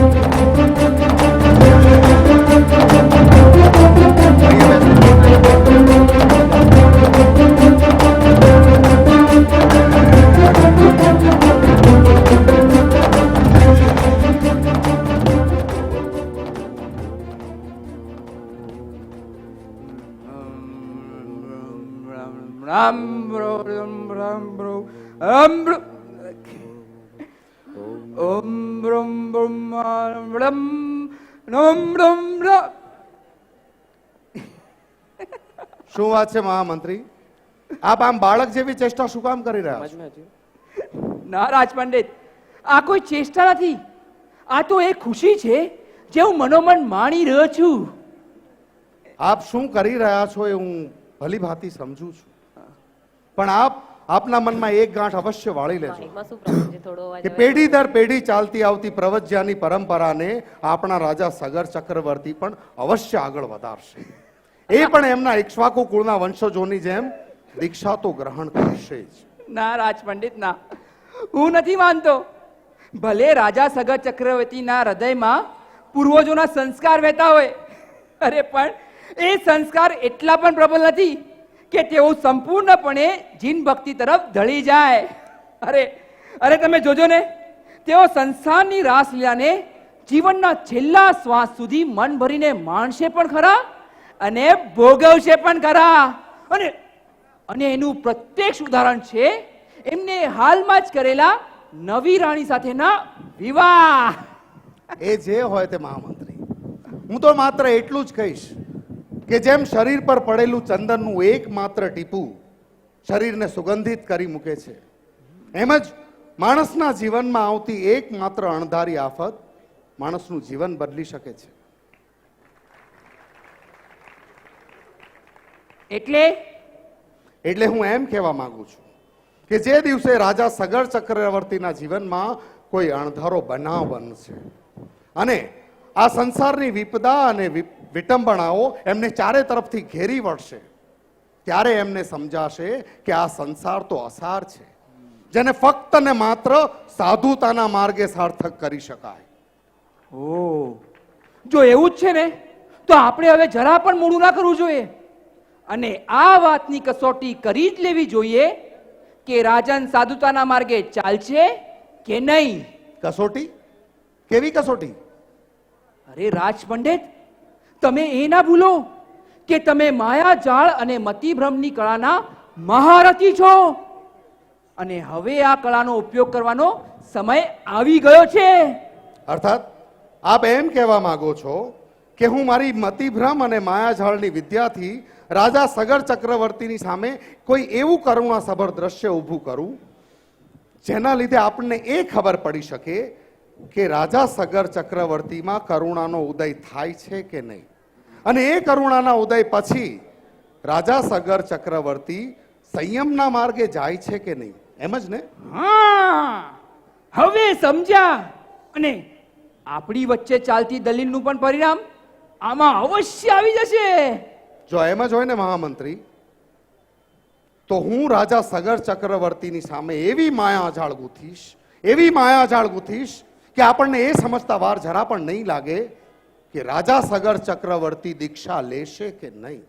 રામ બ્રો રામ રામ બ્રો રામ બ્રો ઓમ બ્રમ બ્રમ બ્રમ નમ બ્રમ બ્રમ. શું વાત છે મહામંત્રી? આપ આમ બાળક જેવી ચેષ્ટા શું કામ કરી રહ્યા છો? ના રાજ પંડિત, આ કોઈ ચેષ્ટા નથી. આ તો એક ખુશી છે જે હું મનોમન માણી રહ્યો છું. આપ શું કરી રહ્યા છો એ હું ભલી ભાંતિ સમજુ છું, પણ આપના મનમાં એક ગાંઠ અવશ્ય વાળી લેજો એમાં શું problem છે? થોડો અવાજ કે પેઢી દર પેઢી ચાલતી આવતી પ્રવજ્યાની પરંપરાને આપણા રાજા સગર ચક્રવર્તી પણ અવશ્ય આગળ વધારશે. એ પણ એમના ઇક્ષ્વાકુ કુળના વંશજોની જેમ દીક્ષા તો ગ્રહણ કરશે જ. ના રાજ પંડિત, ના, હું નથી માનતો. ભલે રાજા સગર ચક્રવર્તીના હૃદયમાં પૂર્વજોના સંસ્કાર વહેતા હોય, અરે પણ એ સંસ્કાર એટલા પણ પ્રબળ નથી કે તેઓ સંપૂર્ણપણે જીન ભક્તિ તરફ ઢળી જાય. અરે તમે જોજો ને, તેઓ સંસારની રાસલીલાને જીવનના છેલ્લા શ્વાસ સુધી મન ભરીને માણશે પણ ખરા અને ભોગવશે પણ ખરા. અને એનું પ્રત્યક્ષ ઉદાહરણ છે એમને હાલમાં જ કરેલા નવી રાણી સાથેના વિવાહ. એ જે હોય તે મહામંત્રી, હું તો માત્ર એટલું જ કહીશ કે જેમ શરીર પર પડેલું ચંદનનું એકમાત્ર ટીપું શરીરને સુગંધિત કરી મૂકે છે, એમ જ માણસના જીવનમાં આવતી એકમાત્ર અણધારી આફત માણસનું જીવન બદલી શકે છે. એટલે હું એમ કહેવા માંગુ છું કે જે દિવસે રાજા સગર ચક્રવર્તીના જીવનમાં કોઈ અણધારો બનાવ બનશે અને આ સંસારની વિપદા અને વિટંબણાઓ એમને ચારે તરફથી ઘેરી વળશે, ત્યારે એમને સમજાશે કે આ સંસાર તો અસાર છે, જેને ફક્ત ને માત્ર સાધુતાના માર્ગે સાર્થક કરી શકાય. જો એવું જ છે ને, તો આપણે હવે જરા પણ મોડું ના કરવું જોઈએ અને આ વાતની કસોટી કરી જ લેવી જોઈએ કે રાજન સાધુતાના માર્ગે ચાલશે કે નહીં. કસોટી? કેવી કસોટી? અરે રાજ પંડિત, તમે એ ના ભૂલો કે તમે માયાજાળ અને મતિભ્રમની કળાના મહારથી છો અને હવે આ કળાનો ઉપયોગ કરવાનો સમય આવી ગયો છે. અર્થાત આપ એમ કહેવા માંગો છો કે હું મારી મતિભ્રમ અને માયાજાળની વિદ્યાથી રાજા સગર ચક્રવર્તીની સામે કોઈ એવું કરુણાસભર દ્રશ્ય ઊભું કરું જેના લીધે આપણને એ ખબર પડી શકે કે રાજા સગર ચક્રવર્તીમાં કરુણાનો ઉદય થાય છે કે નહીં, અને એ કરુણાના ઉદય પછી રાજા સગર ચક્રવર્તી સંયમના માર્ગે જાય છે કે નહીં, એમ જ ને? હા, હવે સમજ્યા. અને આપણી વચ્ચે ચાલતી દલીલનું પણ પરિણામ આમાં અવશ્ય આવી જશે. જો એમ જ હોય ને મહામંત્રી, તો હું રાજા સગર ચક્રવર્તીની સામે એવી માયાજાળ ગૂંથીશ કે આપણને એ સમજતા વાર જરા પણ નહીં લાગે કે રાજા સગર ચક્રવર્તી દીક્ષા લેશે કે નહીં.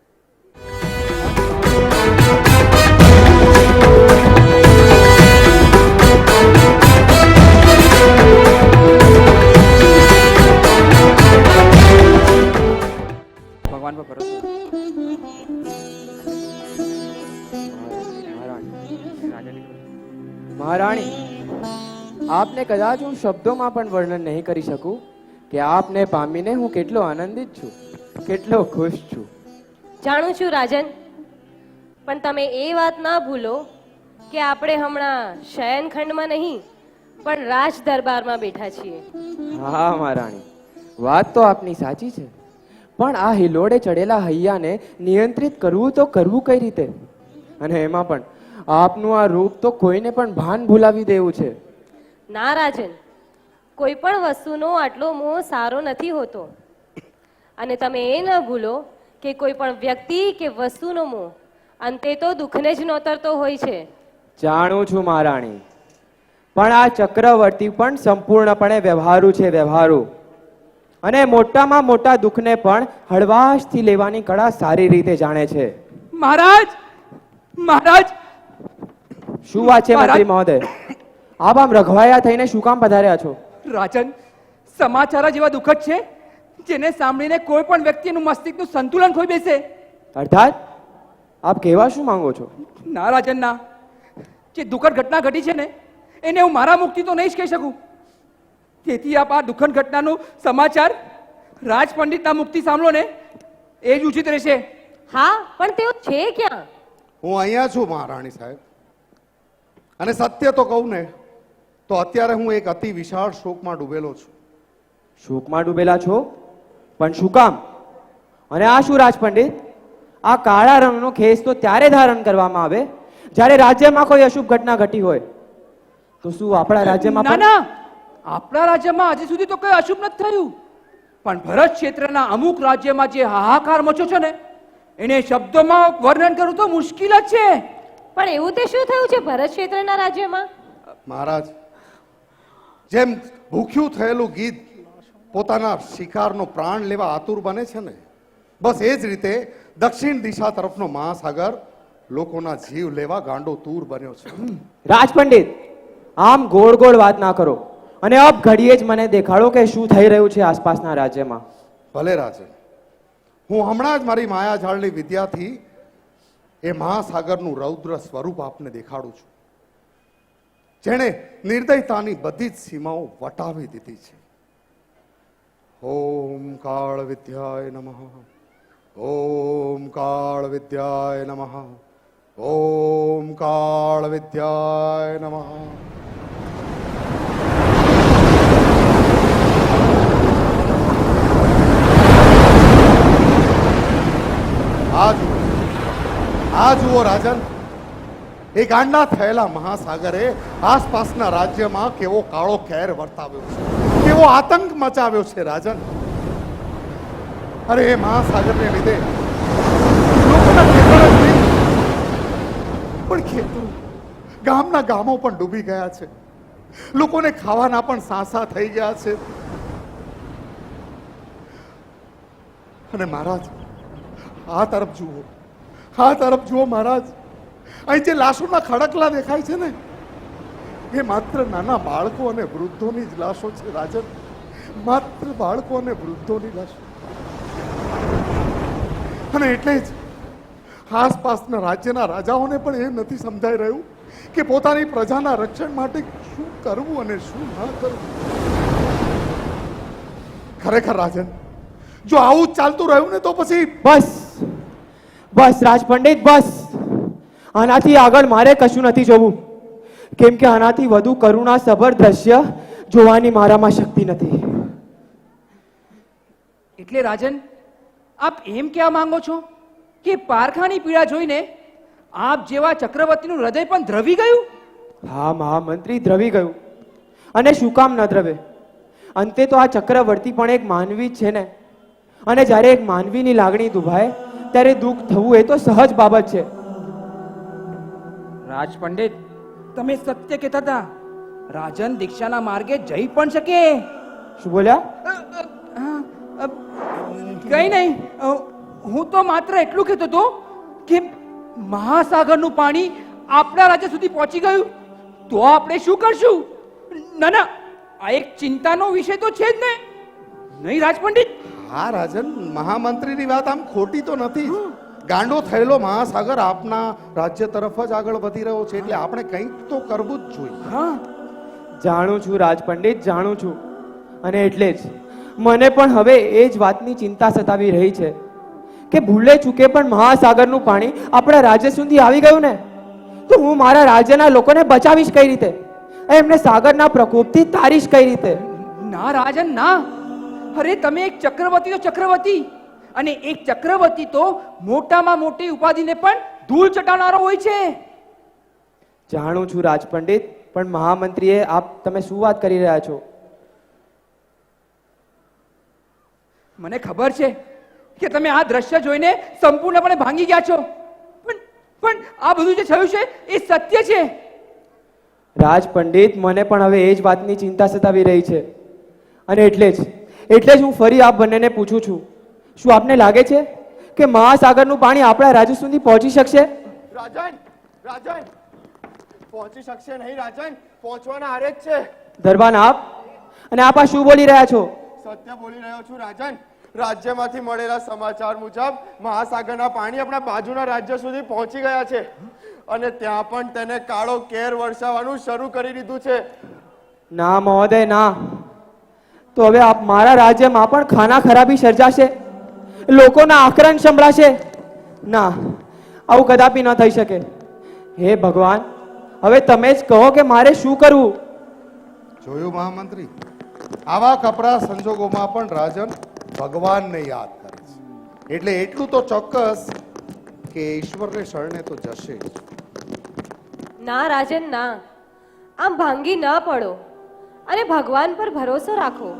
ભગવાન પર ભરોસો મહારાણી, આપને કદાચ હું શબ્દોમાં પણ વર્ણન નહીં કરી શકું કે આપને પામીને હું કેટલો આનંદિત છું, કેટલો ખુશ છું. જાણું છું રાજન, પણ તમે એ વાત ના ભૂલો કે આપણે હમણાં શયનખંડમાં નહીં પણ રાજ દરબારમાં બેઠા છીએ. હા મહારાણી, વાત તો આપની સાચી છે, પણ આ હિલોડે ચડેલા હૈયાને નિયંત્રિત કરવું તો કરવું કઈ રીતે? અને એમાં પણ આપનું આ રૂપ તો કોઈને પણ ભાન ભૂલાવી દેવું છે. ના રાજન, કોઈ પણ વસ્તુનો આટલો મોહ સારો નથી હોતો. અને તમે એ ન ભૂલો કે કોઈ પણ વ્યક્તિ કે વસ્તુનો મોહ અંતે તો દુઃખને જ નોતરતો હોય છે. જાણું છું મહારાણી, પણ આ ચક્રવર્તી પણ સંપૂર્ણપણે વ્યવહારુ છે, વ્યવહારુ. અને મોટામાં મોટા દુઃખને પણ હળવાશથી લેવાની કળા સારી રીતે જાણે છે. મહારાજ, મહારાજ, શું વાત છે મંત્રી મહોદય? આપ આમ રઘવાયા થઈને શું કામ પધાર્યા છો? રાજન, સમાચાર જ એવા દુઃખદ છે જેને સાંભળીને કોઈ પણ વ્યક્તિનું મસ્તિષ્કનું સંતુલન ખોઈ બેસે. અર્થાત આપ કહેવા શું માંગો છો? ના રાજન ના, જે દુઃખદ ઘટના ઘટી છે ને એને હું મારા મુખથી તો નહીં જ કહી શકું. તેથી આપ આ દુઃખદ ઘટનાનું સમાચાર રાજ પંડિતના મુખથી સાંભળો ને એ જ ઉચિત રહેશે. હા, પણ તેઓ છે ક્યાં? હું અહીંયા છું મહારાણી સાહેબ, અને સત્ય તો કહું ને તો અત્યારે હું એક અતિ વિશાળ શોકમાં ડૂબેલો છું. શોકમાં ડૂબેલા છો? પણ શું કામ? અને આ શું રાજ પંડિત? આ કાળા રંગનો ખેસ તો ત્યારે ધારણ કરવામાં આવે જ્યારે રાજ્યમાં કોઈ અશુભ ઘટના ઘટી હોય. તો શું આપણા રાજ્યમાં ના ના, આપણા રાજ્યમાં હજી સુધી તો કઈ અશુભ નથી થયું, પણ ભરત ક્ષેત્રના અમુક રાજ્યમાં જે હાહાકાર મચ્યો છે ને એને શબ્દોમાં વર્ણન કરવું તો મુશ્કેલ જ છે. પણ એવું તે શું થયું છે ભરત ક્ષેત્રના રાજ્યમાં? મહારાજ, જેમ ભૂખ્યું થયેલું ગીધ પોતાના શિકારનો પ્રાણ લેવા આતુર બને છે ને, બસ એ જ રીતે દક્ષિણ દિશા તરફનો મહાસાગર લોકોના જીવ લેવા ગાંડો તૂર બન્યો છે. રાજ પંડિત, આમ ગોળ ગોળ વાત ના કરો અને અબ ઘડીએ જ મને દેખાડો કે શું થઈ રહ્યું છે આસપાસના રાજ્યમાં. ભલે રાજન, હું હમણાં જ મારી માયાજાળની વિદ્યાથી એ મહાસાગરનું રૌદ્ર સ્વરૂપ આપને દેખાડું છું, જેણે નિર્દયતાની બધી જ સીમાઓ વટાવી દીધી છે. ઓમ કાળ વિદ્યાય નમઃ, ઓમ કાળ વિદ્યાય નમઃ, ઓમ કાળ વિદ્યાય નમઃ. આ જુઓ રાજન, એ ગાંડા થયેલા મહાસાગરે આસપાસના રાજ્યમાં કેવો કાળો કેર વર્તાવ્યો છે, કેવો આતંક મચાવ્યો છે રાજન. અરે એ મહાસાગરને લીધે લોકોના ખેતરો જ નહીં, પણ ખેતરો, ગામના ગામો પણ ડૂબી ગયા છે. લોકોને ખાવાના પણ સાંસા થઈ ગયા છે. અને મહારાજ, આ તરફ જુઓ, આ તરફ જુઓ મહારાજ, અહીં જે લાશોના ખડકલા દેખાય છે ને એ માત્ર નાના બાળકો અને વૃદ્ધોની જ લાશો છે રાજન, માત્ર બાળકો અને વૃદ્ધોની લાશો. અને એટલે જ આસપાસના રાજ્યના રાજાઓને પણ એ નથી સમજાઈ રહ્યું કે પોતાની પ્રજાના રક્ષણ માટે શું કરવું અને શું ન કરવું. ખરેખર રાજન, જો આવું જ ચાલતું રહ્યું ને તો પછી બસ બસ રાજ પંડિત, બસ. આનાથી આગળ મારે કશું નથી જોવું, કેમ કે આનાથી વધુ કરુણાસભર દ્રશ્ય જોવાની મારામાં શક્તિ નથી. એટલે રાજન, આપ એમ કહેવા માંગો છો કે પારખાની પીડા જોઈને આપ જેવા ચક્રવર્તીનું હૃદય પણ દ્રવી ગયું? હા મહામંત્રી, દ્રવી ગયું. અને શું કામ ન દ્રવે? અંતે તો આ ચક્રવર્તી પણ એક માનવી જ છે ને, અને જ્યારે એક માનવીની લાગણી દુભાય ત્યારે દુઃખ થવું એ તો સહજ બાબત છે. રાજ પંડિત, તમે સત્ય કહેતા હતા. રાજન દીક્ષાના માર્ગે જઈ પણ શકે. શું બોલ્યા? કઈ નહીં, હું તો માત્ર એટલું કહેતો હતો કે મહાસાગરનું પાણી આપણા રાજ્ય સુધી પહોંચી ગયું તો આપણે શું કરશું? ના ના, આ એક ચિંતાનો વિષય તો છે જ ને, નહીં રાજ પંડિત? હા રાજન, મહામંત્રીની વાત આમ ખોટી તો નથી જ. ગાંડો થયેલો મહાસાગર આપના રાજ્ય તરફ જ આગળ વધી રહ્યો છે, એટલે આપણે કંઈક તો કરવું જ જોઈએ. હા, જાણું છું રાજ પંડિત, જાણું છું. અને એટલે જ મને પણ હવે એ જ વાતની ચિંતા સતાવી રહી છે કે ભૂલે ચૂકે પણ મહાસાગરનું પાણી આપણા રાજ્ય સુધી આવી ગયું ને, તો હું મારા રાજ્યના લોકોને બચાવીશ કઈ રીતે? એમને સાગરના પ્રકોપથી તારીશ કઈ રીતે? ના રાજન ના, અરે તમે એક ચક્રવર્તી તો ચક્રવર્તી, અને એક ચક્રવર્તી તો મોટામાં મોટી ઉપાધિને પણ ધૂળ ચટાવનારો હોય છે. જાણું છું રાજ પંડિત, પણ મહામંત્રીએ તમે શું વાત કરી રહ્યા છો? મને ખબર છે કે તમે આ દ્રશ્ય જોઈને સંપૂર્ણપણે ભાંગી ગયા છો, પણ આ બધું જે થયું છે એ સત્ય છે. રાજ પંડિત, મને પણ હવે એ જ વાતની ચિંતા સતાવી રહી છે. અને એટલે જ હું ફરી આપ બંનેને પૂછું છું, શું આપને લાગે છે કે મહાસાગરનું પાણી આપણા રાજ્ય સુધી પહોંચી શકશે? રાજન, રાજન, પહોંચી શકશે નહીં રાજન, પહોંચવાના આરે જ છે. ધરવાન આપ, અને આપ આ શું બોલી રહ્યા છો? સત્ય બોલી રહ્યો છું રાજન. રાજ્યમાંથી મળેલા સમાચાર મુજબ મહાસાગરના પાણી આપણા બાજુના રાજ્ય સુધી પહોંચી ગયા છે, અને ત્યાં પણ તેને કાળો કેર વરસાવવાનું શરૂ કરી દીધું છે. ના મહોદય ના, તો હવે આપ મારા રાજ્યમાં પણ ખાના ખરાબી સર્જાશે, લોકોના આક્રંદ સંભળાશે. ના, આવું કદાપી ન થઈ શકે. હે ભગવાન, હવે તમે જ કહો કે મારે શું કરવું? જોયું મહામંત્રી, આવા કપરા સંજોગોમાં પણ રાજન ભગવાનને યાદ કરે છે, એટલે એટલું તો ચોક્કસ કે ઈશ્વરને શરણે તો જશે જ. ના રાજન ના, આમ ભાંગી ન પડો અને ભગવાન પર ભરોસો રાખો.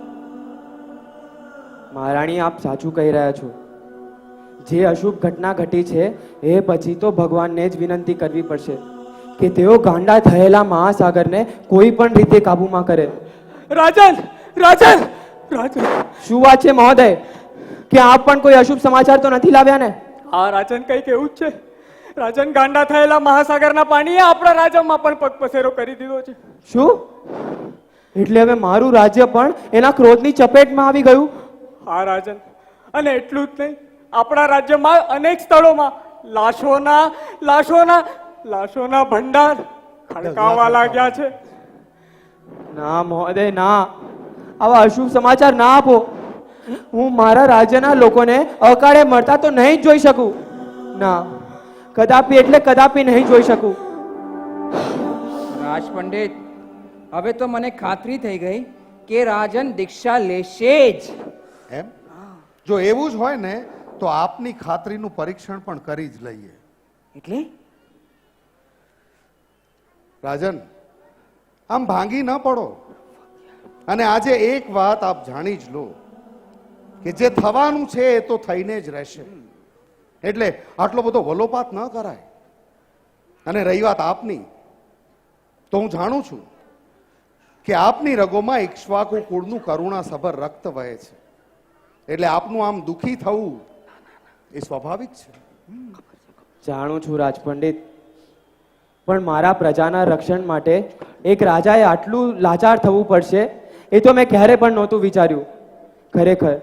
મહારાણી, આપ સાચું કહી રહ્યા છો. જે અશુભ ઘટના ઘટી છે એ પછી તો ભગવાનને જ વિનંતી કરવી પડશે કે તેઓ ગાંડા થયેલા મહાસાગરને કોઈ પણ રીતે કાબૂમાં કરે. રાજન, રાજન, રાજન, શું વાત છે મહોદય, કે આપ પણ કોઈ અશુભ સમાચાર તો નથી લાવ્યા ને? હા રાજન, કંઈક એવું જ છે. રાજન, ગાંડા થયેલા મહાસાગરના પાણીએ આપણા રાજ્યમાં પણ પગપસેરો કરી દીધો છે. શું? એટલે હવે મારું રાજ્ય પણ એના ક્રોધની ચપેટમાં આવી ગયું? હા રાજન, અને એટલું જ નહીં, આપણા રાજ્યમાં અનેક સ્થળોમાં લાશોના ભંડાર ખડકાવા લાગ્યા છે. ના મહોદય ના, આવા અશુભ સમાચાર ના આપો. હું મારા રાજ્યના લોકોને અકાળે મળતા તો નહીં જ જોઈ શકું. ના, કદાપી એટલે કદાપી નહીં જોઈ શકું. રાજ પંડિત, હવે તો મને ખાતરી થઈ ગઈ કે રાજન દીક્ષા લેશે જ. એમ? જો એવું જ હોય ને તો આપની ખાતરીનું પરીક્ષણ પણ કરી જ લઈએ. એટલે રાજન, આમ ભાંગી ન પડો, અને આજે એક વાત આપ જાણી જ લો કે જે થવાનું છે એ તો થઈને જ રહેશે, એટલે આટલો બધો વલોપાત ન કરાય. અને રહી વાત આપની, તો હું જાણું છું કે આપની રગોમાં ઇક્ષ્વાકુ કુળનું કરુણાસભર રક્ત વહે છે, એટલે આપનું આમ દુખી થવું એ સ્વાભાવિક છે. જાણું છું રાજ પંડિત, પણ મારા પ્રજાના રક્ષણ માટે એક રાજાએ આટલું લાચાર થવું પડશે એ તો મેં ક્યારે પણ નહોતું વિચાર્યું. ખરેખર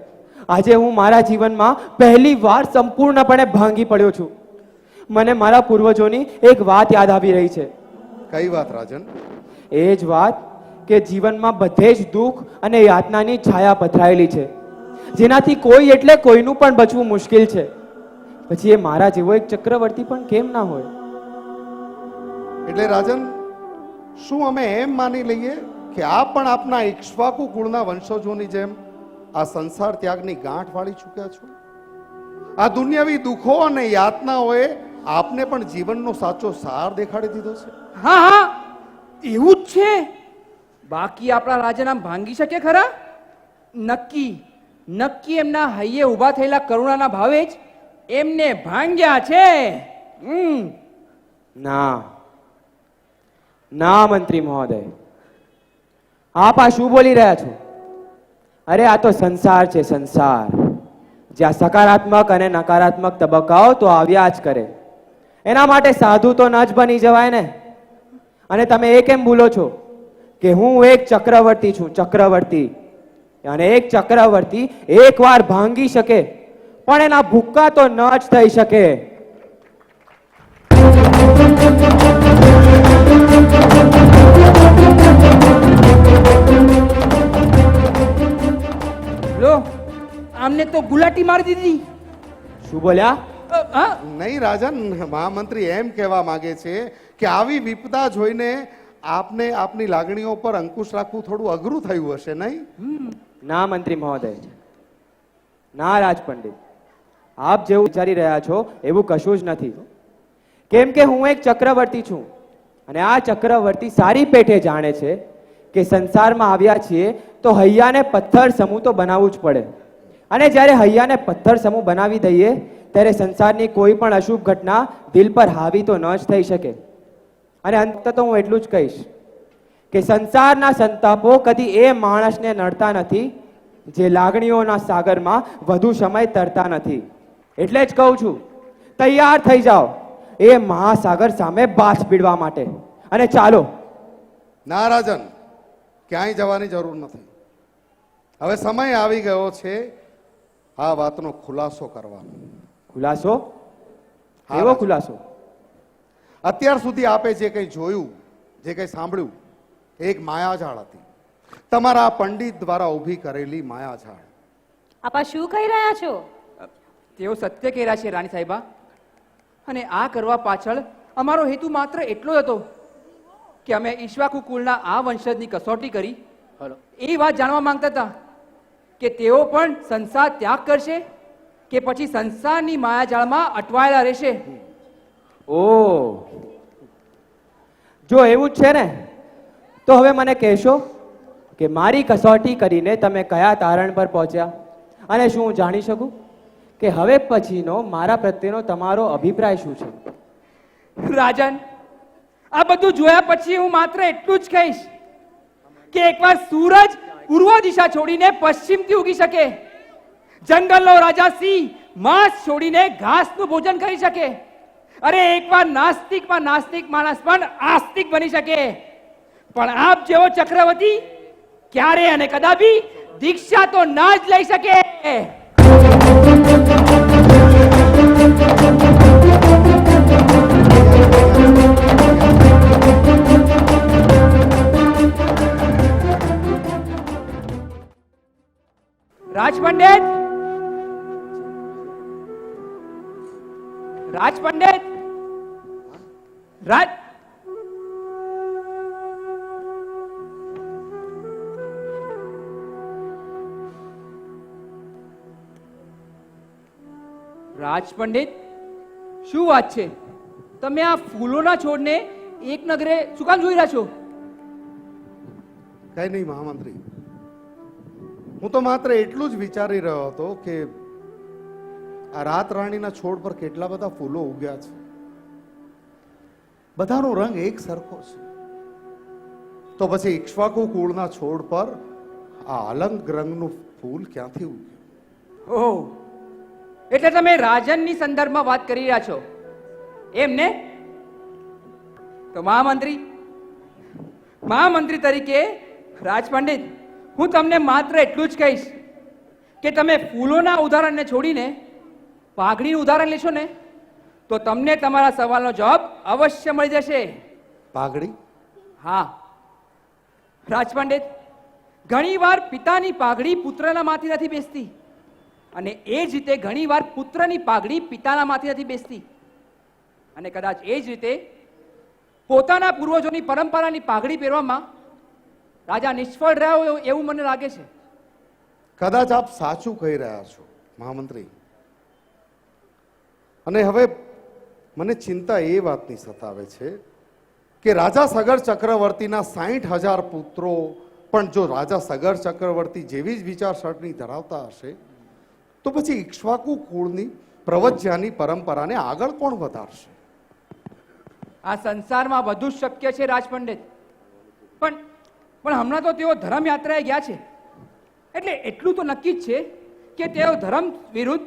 આજે હું મારા જીવનમાં પહેલી વાર સંપૂર્ણપણે ભાંગી પડ્યો છું. મને મારા પૂર્વજોની એક વાત યાદ આવી રહી છે. કઈ વાત રાજન? એ જ વાત કે જીવનમાં બધે જ દુઃખ અને યાતનાની છાયા પથરાયેલી છે, જેનાથી કોઈ એટલે કોઈનું પણ બચવું મુશ્કેલ છે. પછી એ મારા જેવો એક ચક્રવર્તી પણ કેમ ના હોય? એટલે રાજન, શું અમે એમ માની લઈએ કે આપ પણ આપના ઇક્ષ્વાકુ કુળના વંશજોની જેમ આ સંસાર ત્યાગની ગાંઠ વાળી ચૂક્યા છો? આ દુનિયાવી દુઃખો અને યાતનાઓએ આપને પણ જીવનનો સાચો સાર દેખાડી દીધો છે. હા હા, એવું જ છે. બાકી આપણા રાજા નામ ભાંગી શકે ખરા? નક્કી એમના હૈયે ઊભા થયેલા કરુણાના ભાવે જ એમને ભાંગ્યા છે. ના ના મંત્રી મહોદય, આપ આ શું બોલી રહ્યા છો? અરે આ તો સંસાર છે, સંસાર, જ્યાં સકારાત્મક અને નકારાત્મક તબક્કાઓ તો આવ્યા જ કરે. એના માટે સાધુ તો ન જ બની જવાય ને. અને તમે એ કેમ ભૂલો છો કે હું એક ચક્રવર્તી છું? ચક્રવર્તી અને એક ચક્રવર્તી એકવાર ભાંગી શકે પણ એના ભૂક્કા તો ન જ થઈ શકે. લો આમને તો ગુલાટી મારી દીધી. શું બોલ્યા? હા નહીં રાજન, મહામંત્રી એમ કહેવા માંગે છે કે આવી વિપદા જોઈને આપને આપની લાગણીઓ પર અંકુશ રાખવું થોડું અઘરું થયું હશે, નહીં? ના મંત્રી મહોદય, ના રાજ પંડિત, આપ જેવું વિચારી રહ્યા છો એવું કશું જ નથી. કેમ કે હું એક ચક્રવર્તી છું અને આ ચક્રવર્તી સારી પેઠે જાણે છે કે સંસારમાં આવ્યા છીએ તો હૈયાને પથ્થર સમૂહ તો બનાવવું જ પડે. અને જ્યારે હૈયાને પથ્થર સમૂહ બનાવી દઈએ ત્યારે સંસારની કોઈ પણ અશુભ ઘટના દિલ પર હાવી તો ન જ થઈ શકે. અને અંત તો હું એટલું જ કહીશ કે સંસારના સંતાપો કદી એ માણસને નડતા નથી જે લાગણીઓના સાગરમાં વધુ સમય તરતા નથી. એટલે જ કહું છું, તૈયાર થઈ જાઓ એ મહાસાગર સામે બાછ ભીડવા માટે. અને ચાલો. ના રાજન, ક્યાંય જવાની જરૂર નથી. હવે સમય આવી ગયો છે આ વાતનો ખુલાસો કરવાનો. ખુલાસો? હા, એવો રાજન. ખુલાસો? અત્યાર સુધી આપે જે કંઈ જોયું, જે કંઈ સાંભળ્યું, એક માયાજાળ હતી. તમારા પંડિત દ્વારા ઊભી કરેલી માયાજાળ. આપા શું કહી રહ્યા છો? તેઓ સત્ય કહી રહ્યા છે રાણી સાહેબા. અને આ કરવા પાછળ અમારો હેતુ માત્ર એટલો જ હતો કે અમે ઈક્ષ્વાકુ કુળના આ વંશજની કસોટી કરી એ વાત જાણવા માંગતા હતા કે તેઓ પણ સંસાર ત્યાગ કરશે કે પછી સંસારની માયાજાળમાં અટવાયેલા રહેશે. ઓ, જો એવું જ છે ને તો હવે મને કહેશો કે મારી કસોટી કરીને તમે કયા તારણ પર પહોંચ્યા? અને શું હું જાણી શકું કે હવે પછીનો મારા પ્રત્યેનો તમારો અભિપ્રાય શું છે? રાજન, આ બધું જોયા પછી હું માત્ર એટલું જ કહીશ કે એકવાર સૂરજ પૂર્વ દિશા છોડીને પશ્ચિમથી ઉગી શકે, જંગલનો રાજા સિંહ માંસ છોડીને ઘાસનું ભોજન કરી શકે, અરે એકવાર નાસ્તિકમાં નાસ્તિક માણસ પણ આસ્તિક બની શકે, પણ આપ જેવો ચક્રવર્તી ક્યારે અને કદાપી દીક્ષા તો ના જ લઈ શકે. રાજ પંડિત, રાજ પંડિત, રાજ રાજ પંડિત, શું વાત છે? તમે આ ફૂલોના છોડને એક નગરે શું કામ જોઈ રહ્યા છો? કઈ નહીં મહામંત્રી, હું તો માત્ર એટલું જ વિચારી રહ્યો હતો કે આ રાત રાણીના છોડ પર કેટલા બધા ફૂલો ઉગ્યા છે. બધાનો રંગ એક સરખો છે, તો પછી ઈક્ષ્વાકુ કુળના છોડ પર આ અલંગ રંગનું ફૂલ ક્યાંથી ઉગ્યું? ઓહ, એટલે તમે રાજનની સંદર્ભમાં વાત કરી રહ્યા છો એમ ને? તો મહામંત્રી તરીકે રાજ પંડિત, હું તમને માત્ર એટલું જ કહીશ કે તમે ફૂલોના ઉદાહરણને છોડીને પાઘડીનું ઉદાહરણ લેશો ને તો તમને તમારા સવાલનો જવાબ અવશ્ય મળી જશે. પાઘડી? હા રાજ પંડિત, ઘણીવાર પિતાની પાઘડી પુત્રના માથે નથી બેસતી અને એ જ રીતે ઘણીવાર પુત્રની પાઘડી પિતાના માથે નથી બેસતી અને કદાચ એ જ રીતે પોતાના પૂર્વજોની પરંપરાની પાઘડી પહેરવામાં રાજા નિષ્ફળ રહ્યો એવું મને લાગે છે. કદાચ આપ સાચું કહી રહ્યા છો મહામંત્રી. અને હવે મને ચિંતા એ વાતની સતાવે છે કે રાજા સગર ચક્રવર્તીના 60,000 પુત્રો પણ જો રાજા સગર ચક્રવર્તી જેવી જ વિચારસરણી ધરાવતા હશે તો પછી ઈક્ષ્વાકુ કુળની પ્રવજ્યાની પરંપરાને આગળ કોણ વધારશે? આ સંસારમાં બધું જ શક્ય છે રાજ પંડિત, પણ હમણાં તો તેઓ ધર્મ યાત્રાએ ગયા છે એટલે એટલું તો નક્કી જ છે કે તેઓ ધર્મ વિરુદ્ધ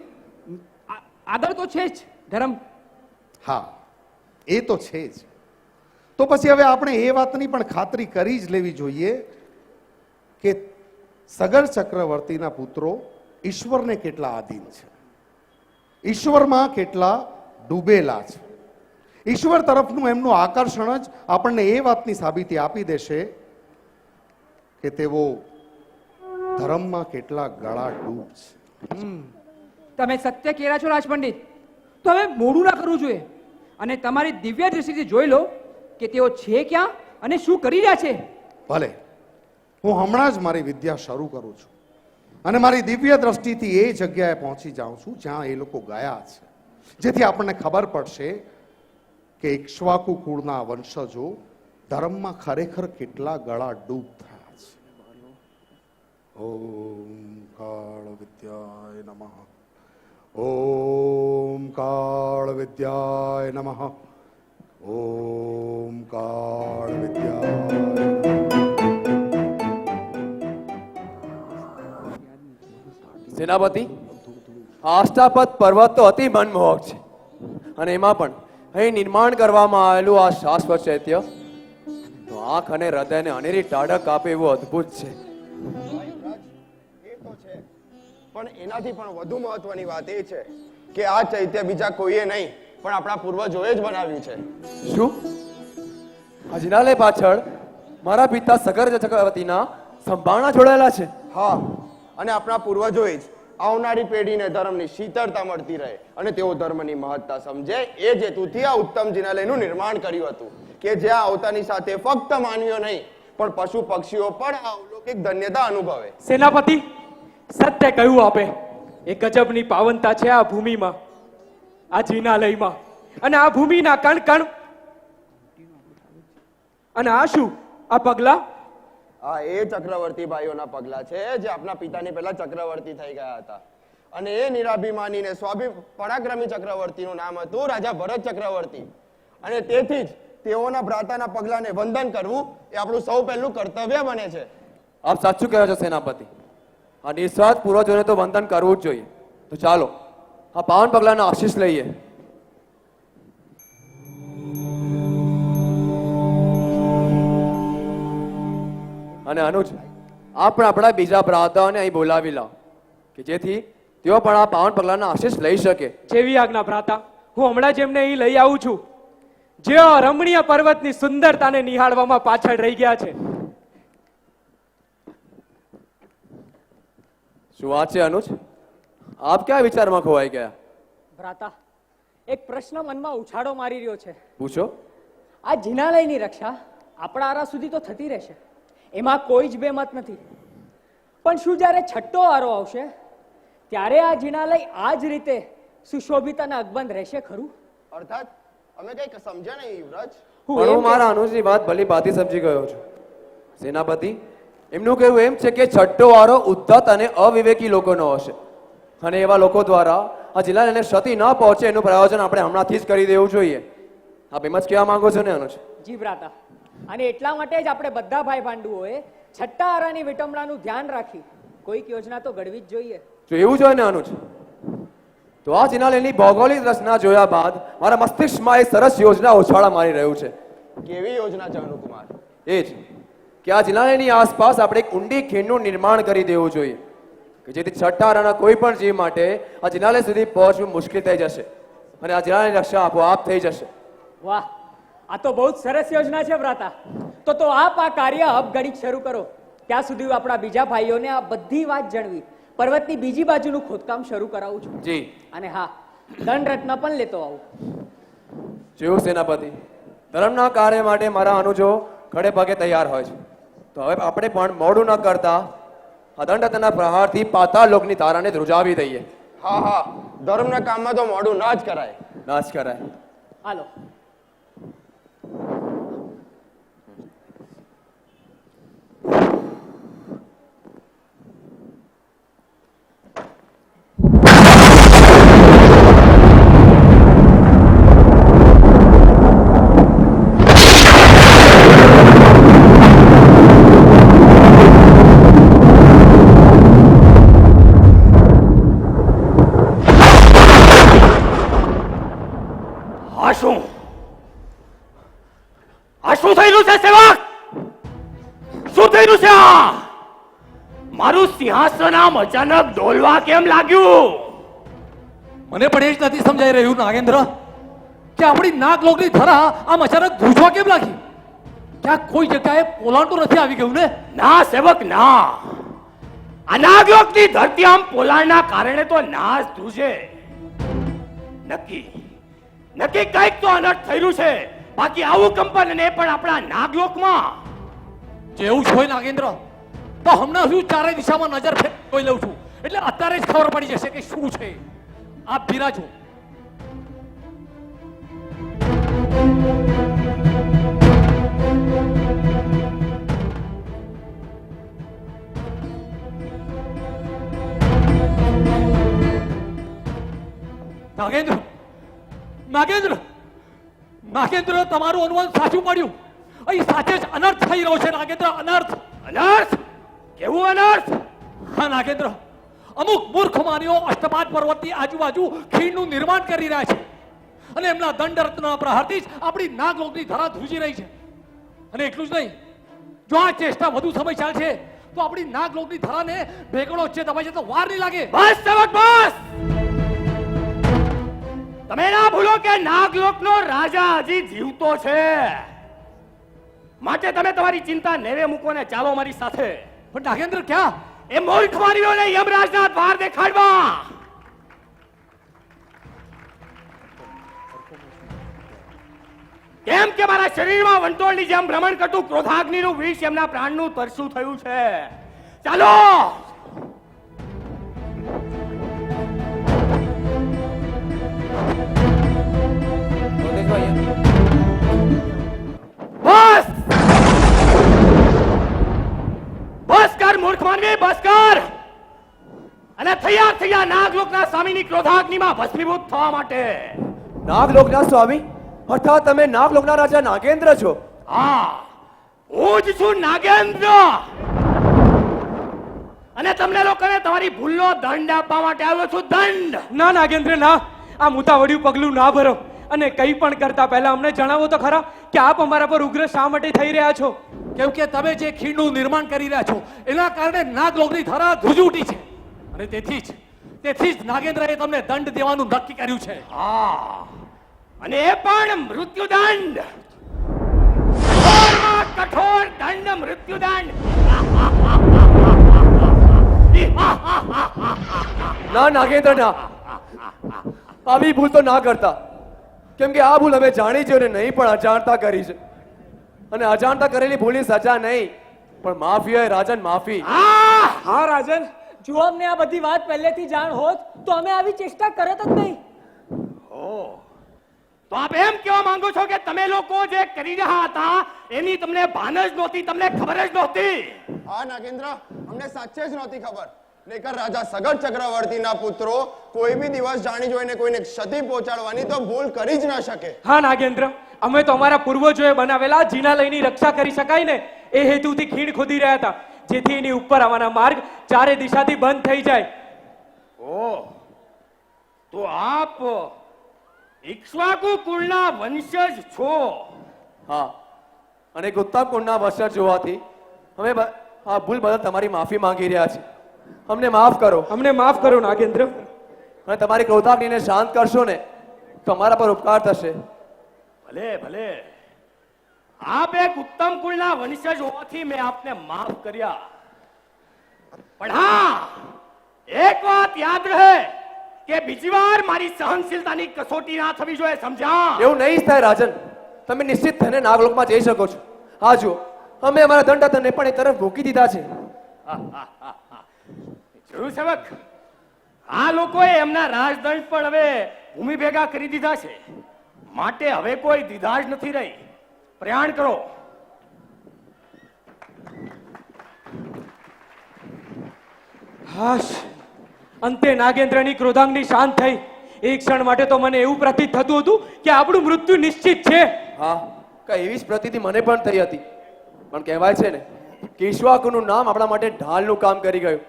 આગળ તો છે જ ધર્મ. હા, એ તો છે જ. તો પછી હવે આપણે એ વાતની પણ ખાતરી કરી જ લેવી જોઈએ કે સગર ચક્રવર્તીના પુત્રો ઈશ્વરને કેટલા આધીન છે, ઈશ્વરમાં કેટલા ડૂબેલા છે. ઈશ્વર તરફનું એમનું આકર્ષણ જ આપણને એ વાતની સાબિતી આપી દેશે કે તેઓ ધર્મમાં કેટલા ગળા ડૂબ છે. તમે સત્ય કહેરા છો રાજપંડિત, તો હવે મોડું ના કરવું જોઈએ અને તમારી દિવ્ય દ્રષ્ટિથી જોઈ લો કે તેઓ છે ક્યાં અને શું કરી રહ્યા છે. ભલે, હું હમણાં જ મારી વિદ્યા શરૂ કરું છું અને મારી દિવ્ય દ્રષ્ટિથી એ જગ્યાએ પહોંચી જાઉં છું જ્યાં એ લોકો ગયા છે, જેથી આપણને ખબર પડશે કે ઇક્ષ્વાકુ કુળના વંશજો ધર્મમાં ખરેખર કેટલા ગળા ડૂબ થયા છે. ઓમ કાળ વિદ્યાય નમઃ. ઓમ કાળ વિદ્યાય નમઃ. ઓમ કાળ વિદ્યાય. સેનાપતિ, આષ્ટાપદ પર્વત તો અતિ મનમોહક છે અને એમાં પણ અહીં નિર્માણ કરવામાં આવેલું આ શાશ્વત ચૈત્ય તો આંખ અને હૃદયને અનેરી ટાઢક આપે એવું અદ્ભુત છે. એ તો છે, પણ એનાથી પણ વધુ મહત્વની વાત એ છે કે આ ચૈત્ય બીજા કોઈએ નહીં પણ આપણા પૂર્વજોએ જ બનાવ્યું છે. શું આ જિનાલય પાછળ મારા પિતા સગર ચક્રવર્તીના સંભાળના જોડાયેલા છે? હા, અને આપણા પૂર્વજોએ જ આવનારી પેઢીને ધર્મની શીતળતા મળતી રહે અને તેઓ ધર્મની મહત્તા સમજે એ જ હેતુથી આ ઉત્તમ જિનાલયનું નિર્માણ કર્યું હતું કે જ્યાં આવતાની સાથે ફક્ત માનવીઓ નહીં પણ પશુ પક્ષીઓ પણ આ અલૌકિક ધન્યતા અનુભવે. સેનાપતિ, સત્ય કહ્યું આપે. એ ગજબની પાવનતા છે આ ભૂમિમાં, આ જિનાલયમાં, અને આ ભૂમિના કણ કણ. અને આ શું, આ પગલા? આ એ ચક્રવર્તી ભાઈઓના પગલા છે જે આપણા પિતાની પહેલા ચક્રવર્તી થઈ ગયા હતા અને એ નિરાભિમાની પરાક્રમી ચક્રવર્તીનું નામ હતું રાજા ભરત ચક્રવર્તી અને તેથી જ તેઓના ભ્રાતાના પગલાને વંદન કરવું એ આપણું સૌ પહેલું કર્તવ્ય બને છે. આપ સાચું કહો છો સેનાપતિ, આ નિસ્વાર્થ પૂર્વજોને તો વંદન કરવું જ જોઈએ. તો ચાલો આ પાવન પગલાના આશીષ લઈએ. અને અનુજ, આપ પણ આપણા બીજા ભ્રાતાઓને અહીં બોલાવી લાવ કે જેથી તેઓ પણ આ પાવન પગલાના આશીષ લઈ શકે. જેવી આજ્ઞા ભ્રાતા, હું હમણાં જ એમને અહીં લઈ આવું છું, જેઓ રમણીય પર્વતની સુંદરતાને નિહાળવામાં પાછળ રહી ગયા છે. શું વાત છે અનુજ? આપ ક્યાં વિચારમાં ખોવાઈ ગયા? ભ્રાતા, એક પ્રશ્ન મનમાં ઉછાળો મારી રહ્યો છે. પૂછો. આ જિનાલયની રક્ષા આપણા આરા સુધી તો થતી રહેશે, એમાં કોઈ જ બેમત નથી, પણ શું જ્યારે છઠ્ઠો આરો આવશે ત્યારે આ જિનાલય આ જ રીતે સુશોભિત અને અકબંધ રહેશે ખરું? અર્થાત અમે કંઈક સમજ્યા નહીં યુવરાજ. પણ હું મારા અનુજની વાત ભલી ભાંતિ સમજી ગયો છું. સેનાપતિ, એમનું કહેવું એમ છે કે છઠ્ઠો વારો ઉદ્ધત અને અવિવેકી લોકોનો હશે અને એવા લોકો દ્વારા આ જિલ્લાને ક્ષતિ ન પહોંચે એનું પ્રયોજન આપણે હમણાંથી જ કરી દેવું જોઈએ. આપ એમ જ કહેવા માંગો છો ને અનુજ? જી ભ્રાતા, અને એટલા માટે જ આપણે બધા ભાઈ ભાંડુઓએ છઠ્ઠા આરાની વિટંબણાનું ધ્યાન રાખી કોઈક યોજના તો ઘડવી જ જોઈએ. જો એવું જ હોય ને અનુજ, તો આ જિનાલયની ભૌગોલિક રચના જોયા બાદ મારા મસ્તિષ્કમાં એક સરસ યોજના ઉછાળા મારી રહ્યું છે. કેવી યોજના છે અનુકુમાર? એ જ કે આ જિનાલયની આસપાસ આપણે એક ઊંડી ખીણનું નિર્માણ કરી દેવું જોઈએ કે જેથી છઠ્ઠા આરાના કોઈ પણ જીવ માટે આ જિનાલય સુધી પહોંચવું મુશ્કેલ થઈ જશે અને આ જિનાલયની રક્ષા આપોઆપ થઈ જશે. વાહ, આ તો બહુ જ સરસ યોજના છે ભ્રાતા. તો આપ આ કાર્ય અબઘડી શરૂ કરો, ત્યાં સુધી આપણા બીજા ભાઈઓને આ બધી વાત જણાવી પર્વતની બીજી બાજુનું ખોદકામ શરૂ કરાવું છું. જી. અને હા, દંડરત્ન પણ લેતો આવું. જેવું સેનાપતિ, ધર્મના કાર્ય માટે મારા અનુજો ખડે પગે તૈયાર હોય છે, તો હવે આપણે પણ મોડું ન કરતા અદંડતના પ્રહારથી પાતાળ લોકની તારાને ધ્રુજાવી દઈએ. હા હા, ધર્મના કામમાં તો મોડું ના જ કરાય. ના જ કરાય. હાલો. મારું સિંહાસન આમ અચાનક ડોલવા કેમ લાગ્યું? મને પણ એ જ નથી સમજાઈ રહ્યું નાગેન્દ્ર કે આપણી નાગલોકની ધરા આમ અચાનક ધ્રુજવા કેમ લાગી? ક્યાંક કોઈ જગ્યાએ પોલાણ તો નથી આવી ગયું ને? ના સેવક ના, આ નાગલોકની ધરતી આમ પોલાણના કારણે તો નાશ ધ્રુજે. નક્કી નક્કી કંઈક તો અનર્થ થયેલું છે. બાકી આવું કંપન ને પણ આપણા નાગલોકમાં. જેવું જ હોય નાગેન્દ્ર તો હમણાં હું ચારે દિશામાં નજર ફેરવી લઉં છું એટલે અત્યારે જ ખબર પડી જશે કે શું છે. આપ બિરાજો. નાગેન્દ્ર નાગેન્દ્ર નાગેન્દ્ર તમારું અનુમાન સાચું પડ્યું. અહીં સાચે જ અનર્થ થઈ રહ્યો છે નાગેન્દ્ર. અનર્થ. અનર્થ? કેવું અનર્થ? હા નાગેન્દ્ર, અમુક મૂર્ખ માનવીઓ અષ્ટપાદ પર્વતની આજુબાજુ ખીણનું નિર્માણ કરી રહ્યા છે અને એમના દંડરત્નના પ્રહારથી જ આપણી નાગલોકની ધરા ધ્રુજી રહી છે. અને એટલું જ નહીં, જો આ ચેષ્ટા વધુ સમય ચાલશે તો આપણી નાગલોકની ધરાને ભેગડો વચ્ચે દબાઈ જાય તો વાર નહીં લાગે. બસ સેવક બસ. તમે ના ભૂલો કે નાગલોકનો રાજા હજી જીવતો છે. માટે તમે તમારી ચિંતા નેવે મૂકો ને ચાલો મારી સાથે. પણ નાગેન્દ્ર ક્યાં? એ મૂર્ખ માનવીઓને યમરાજના દ્વાર દેખાડવા. કેમ કે મારા શરીરમાં વંટોળની જેમ ભ્રમણ કરતું ક્રોધાગ્નિનું વિષ એમના પ્રાણનું તરસું થયું છે. ચાલો. બસ બસ કર મૂર્ખ માનવી, બસ કર. અને તૈયાર થયા નાગલોકના સ્વામીની ક્રોધાગ્નિમાં ભસ્મીભૂત થવા માટે. નાગલોકના સ્વામી અર્થાત તમે નાગલોકના રાજા નાગેન્દ્ર છો? હા, હું જ છું નાગેન્દ્ર. અને તમને લોકોને તમારી ભૂલનો દંડ આપવા માટે આવ્યો છું. દંડ. ના નાગેન્દ્ર ના, આ મુતાવડિયું પગલું ના ભરો. અને કંઈ પણ કરતા પહેલા અમને જણાવો તો ખરા કે આપ અમારા પર ઉગ્ર શા માટે થઈ રહ્યા છો? કેમ કે તમે જે ખીણનું નિર્માણ કરી રહ્યા છો એના કારણે નાગલોકની ધરા ધ્રુજી ઉઠી છે અને તેથી જ નાગેન્દ્રએ તમને દંડ દેવાનું નક્કી કર્યું છે. હા, અને એ પણ મૃત્યુદંડ. કઠોર દંડ, મૃત્યુદંડ. ના નાગેન્દ્ર ના, આવી ભૂલ તો ના કરતા. કેમ કે આ ભૂલ અમે જાણી છે અને નહીં પણ અજાણતા કરી છે. અને અજાણતા કરેલી ભૂલની સજા નહીં પણ માફી હોય રાજન, માફી. હા રાજન, જો અમને આ બધી વાત પહેલેથી જાણ હોત તો અમે આવી ચેષ્ટા કરત જ નહીં. તો આપ એમ કહેવા માંગો છો કે તમે લોકો જે કરી રહ્યા હતા એની તમને ભાન જ નહોતી, તમને ખબર જ નહોતી? હા નાગેન્દ્ર, અમને સાચે જ નહોતી ખબર. નહીંતર રાજા સગર ચક્રવર્તીના પુત્રો કોઈ બી દિવસ જાણી જોઈને કોઈને ક્ષતિ પહોંચાડવાની તો ભૂલ કરી જ ન શકે. હા નાગેન્દ્ર, અમે તો અમારા પૂર્વજોએ બનાવેલા જિનાલયની રક્ષા કરી શકાય ને એ હેતુથી ખીણ ખોદી રહ્યા હતા, જેથી એની ઉપર આવવાના માર્ગ ચારે દિશાથી બંધ થઈ જાય. ઓહ, તો આપ ઇક્ષ્વાકુ કુળના વંશજ છો? હા, અને એક ઉત્તમ કુળના વંશજ જોવાથી અમે આ ભૂલ બદલ તમારી માફી માંગી રહ્યા છીએ. અમને માફ કરો. અમને માફ કરો નાગેન્દ્ર. અને તમારી ક્રોધાગ્નિને શાંત કરશો ને તો અમારા પર ઉપકાર થશે. ભલે ભલે, આપ એક ઉત્તમ કુળના વંશજ હોવાથી મેં આપને માફ કર્યા. પણ હા, એક વાત યાદ રહે કે બીજી વાર મારી સહનશીલતાની કસોટી ના થવી જોઈએ, સમજ્યા? એવું નહીં થાય રાજન, તમે નિશ્ચિત થઈને નાગલોકમાં જઈ શકો છો. હા જુઓ, અમે અમારા દંડતને પણ એ તરફ રોકી દીધા છે. જરૂર સેવક, આ લોકોએ એમના રાજદંડ પણ હવે ભૂમિ ભેગા કરી દીધા છે. માટે હવે કોઈ દીધા જ નથી રહી. પ્રયાણ કરો. હાશ, અંતે નાગેન્દ્રની ક્રોધાગ્નિ શાંત થઈ. એક ક્ષણ માટે તો મને એવું પ્રતીત થતું હતું કે આપણું મૃત્યુ નિશ્ચિત છે. હા, કઈ એવી જ પ્રતીતિ મને પણ થઈ હતી. પણ કહેવાય છે ને કે ઈશ્વાકુનું નામ આપણા માટે ઢાલનું કામ કરી ગયું.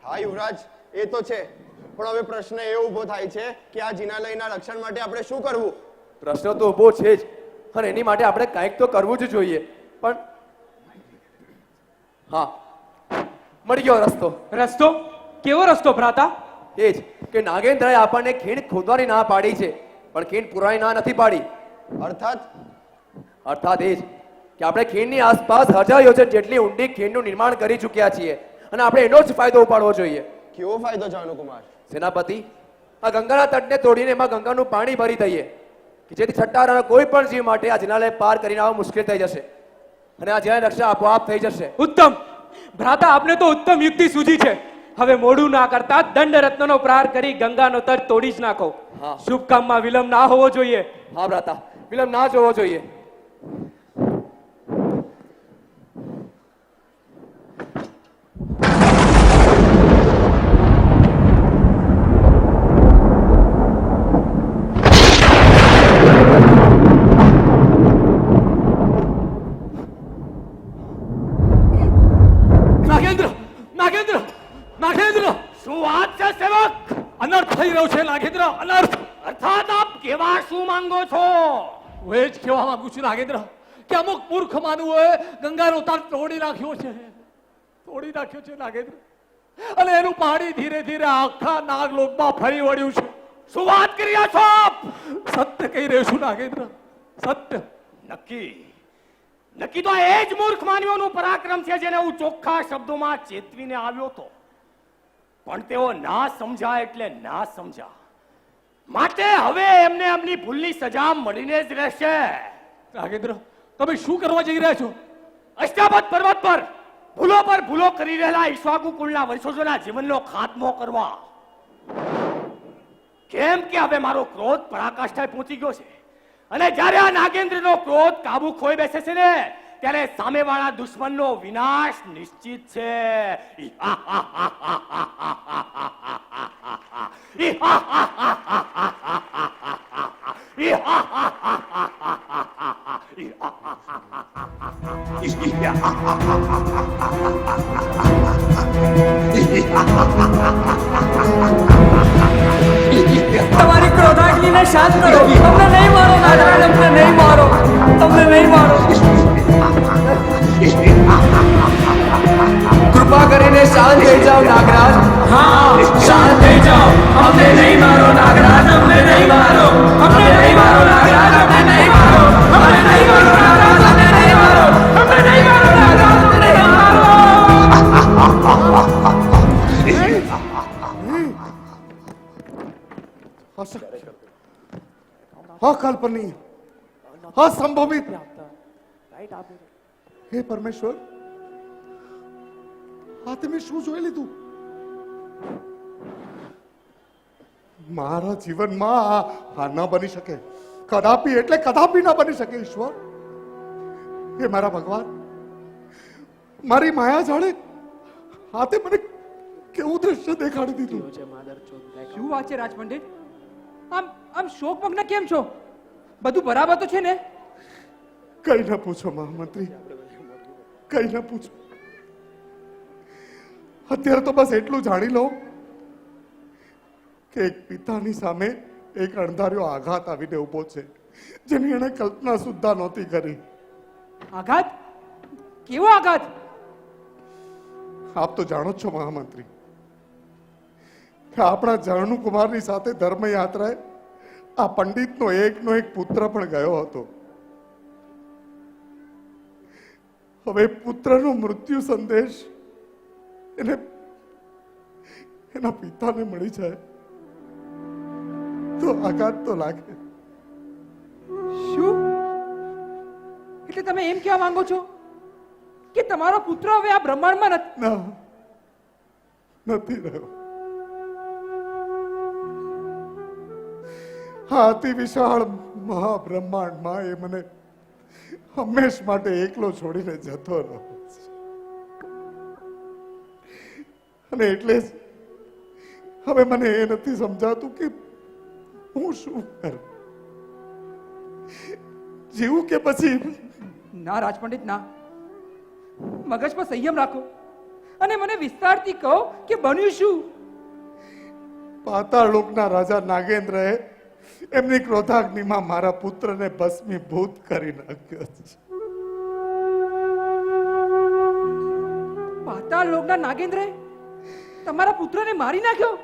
હા યુવરાજ, એ તો છે. પણ હવે પ્રશ્ન એ ઊભો થાય છે કે આ જિનાલયના રક્ષણ માટે આપણે શું કરવું? પ્રશ્ન તો ઊભો છે જ, અને એની માટે આપણે કંઈક તો કરવું જ જોઈએ. પણ હા, મળી ગયો રસ્તો. રસ્તો? કેવો રસ્તો ભ્રાતા? એ જ કે નાગેન્દ્રએ આપણને ખીણ ખોદવાની ના પાડી છે, પણ ખીણ પુરાવાની ના નથી પાડી. અર્થાત એ જ કે આપણે ખીણની આસપાસ 1000 યોજન જેટલી ઊંડી ખીણનું નિર્માણ કરી ચૂક્યા છીએ અને આપણે એનો જ ફાયદો ઉપાડવો જોઈએ. કેવો ફાયદો જાનુકુમાર? સેનાપતિ, આ ગંગાના તટને તોડીને એમાં ગંગાનું પાણી ભરી દઈએ કે જેથી છઠ્ઠારાના કોઈ પણ જીવ માટે આ જિલ્લાને પાર કરીને આવવા મુશ્કેલ થઈ જશે અને આ જિલ્લાની રક્ષા આપોઆપ થઈ જશે. ઉત્તમ ભ્રાતા, આપને તો ઉત્તમ યુક્તિ સૂજી છે. હવે મોડું ના કરતા દંડ રત્નનો પ્રહાર કરી ગંગાનો તટ તોડી જ નાખો. શુભ કામમાં વિલંબ ના હોવો જોઈએ. હા ભ્રાતા, વિલંબ ના જોવો જોઈએ. નાગેન્દ્ર, નાગેન્દ્ર, નાગેન્દ્ર, શું વાત છે સેવક? અનર્થ થઈ રહ્યો છે નાગેન્દ્ર, અનર્થ. અર્થાત આપ કેવા શું માંગો છો? હું એ જ કહેવા માંગુ છું નાગેન્દ્ર કે અમુક મૂર્ખ માનવોએ ગંગાનો તટ તોડી નાખ્યો છે નાગેન્દ્ર, અને એનું પાણી ધીરે ધીરે આખા નાગલોકમાં ફરી વળ્યું છે. શું વાત કરી રહ્યા છો આપ? સત્ય કહી રહ્યો છું નાગેન્દ્ર, સત્ય. નક્કી તો એ જ મૂર્ખ માનવીઓનું પરાક્રમ છે જેને હું ચોખ્ખા શબ્દોમાં ચેતવીને આવ્યો હતો, પણ તેઓ ના સમજ્યા એટલે ના સમજ્યા. માટે હવે એમને એમની ભૂલની સજા મળીને જ રહેશે. નાગેન્દ્ર, તમે શું કરવા જઈ રહ્યા છો? અષ્ટાવક્ર પર્વત પર ભૂલો કરી રહેલા ઈક્ષ્વાકુ કુળના વંશજોના જીવનનો ખાત્મો કરવા. કેમ કે હવે મારો ક્રોધ પરાકાષ્ઠાએ પહોંચી ગયો છે અને જ્યારે આ નાગેન્દ્રનો ક્રોધ કાબુ ખોઈ બેસે છે ને ત્યારે સામેવાળા દુશ્મનનો વિનાશ નિશ્ચિત છે. તમારી ક્રોધાગ્નિને શાંત કરો. અમને નહીં મારો નાગરાજ, અમને નહીં મારો, અમને નહીં મારો. કૃપા કરીને શાંત થઈ જાઓ નાગરાજ. હા, શાંત થઈ જાઓ. અમને નહીં મારો નાગરાજ, અમને નહીં મારો, અમને નહીં મારો નાગરાજ, અમને નહીં મારો, અમને નહીં મારો નાગરાજ, અમને નહીં મારો, અમને નહીં મારો નાગરાજ, અમને નહીં મારો. અકલ્પનીય, અસંભવિત. હે પરમેશ્વર, આ તમે શું જોઈ લીધું? મારા જીવનમાં આ ન બની શકે, કદાપી એટલે કદાપી ન બની શકે. ઈશ્વર, હે મારા ભગવાન, મારી માયા જાણે હાથે મને કેવું દ્રશ્ય દેખાડી દીધું. શું વાત છે રાજપંડિત? આમ શોકમગ્ન કેમ છો? બધું બરાબર તો છે ને? કઈ ન પૂછો મહામંત્રી, કઈ ન પૂછો. અત્યારે તો બસ એટલું જાણી લો કે એક પિતાની સામે એક અણધાર્યો આઘાત આવીને ઉભો છે જેની એને કલ્પના સુદ્ધા નહોતી કરી. આઘાત? કેવો આઘાત? આપ તો જાણો જ છો મહામંત્રી કે આપણા જાનુકુમારની સાથે ધર્મયાત્રાએ આ પંડિતનો એકનો એક પુત્ર પણ ગયો હતો. હવે પુત્રનો મૃત્યુ સંદેશ એને એના પિતાને મળી જાય તો આઘાત તો લાગે. શું એટલે તમે એમ કહેવા માંગો છો કે તમારો પુત્ર હવે આ બ્રહ્માંડમાં નથી રહ્યો? હા, અતિ વિશાળ મહાબ્રહ્માંડમાં એ મને હંમેશ માટે એકલો છોડીને જતો રહ્યો છે. અને એટલે જ હવે મને એ નથી સમજાતું કે હું શું કરું, જીવું કે પછી. ના રાજપંડિત, ના. મગજ પર સંયમ રાખો અને મને વિસ્તારથી કહો કે બન્યું શું? પાતાળ લોકના રાજા નાગેન્દ્રએ એમની ક્રોધાગ્નિમાં મારા પુત્રને ભસ્મીભૂત કરી નાખ્યો છે. પાતાળ લોકના નાગેન્દ્રએ તમારા પુત્રને મારી નાખ્યો.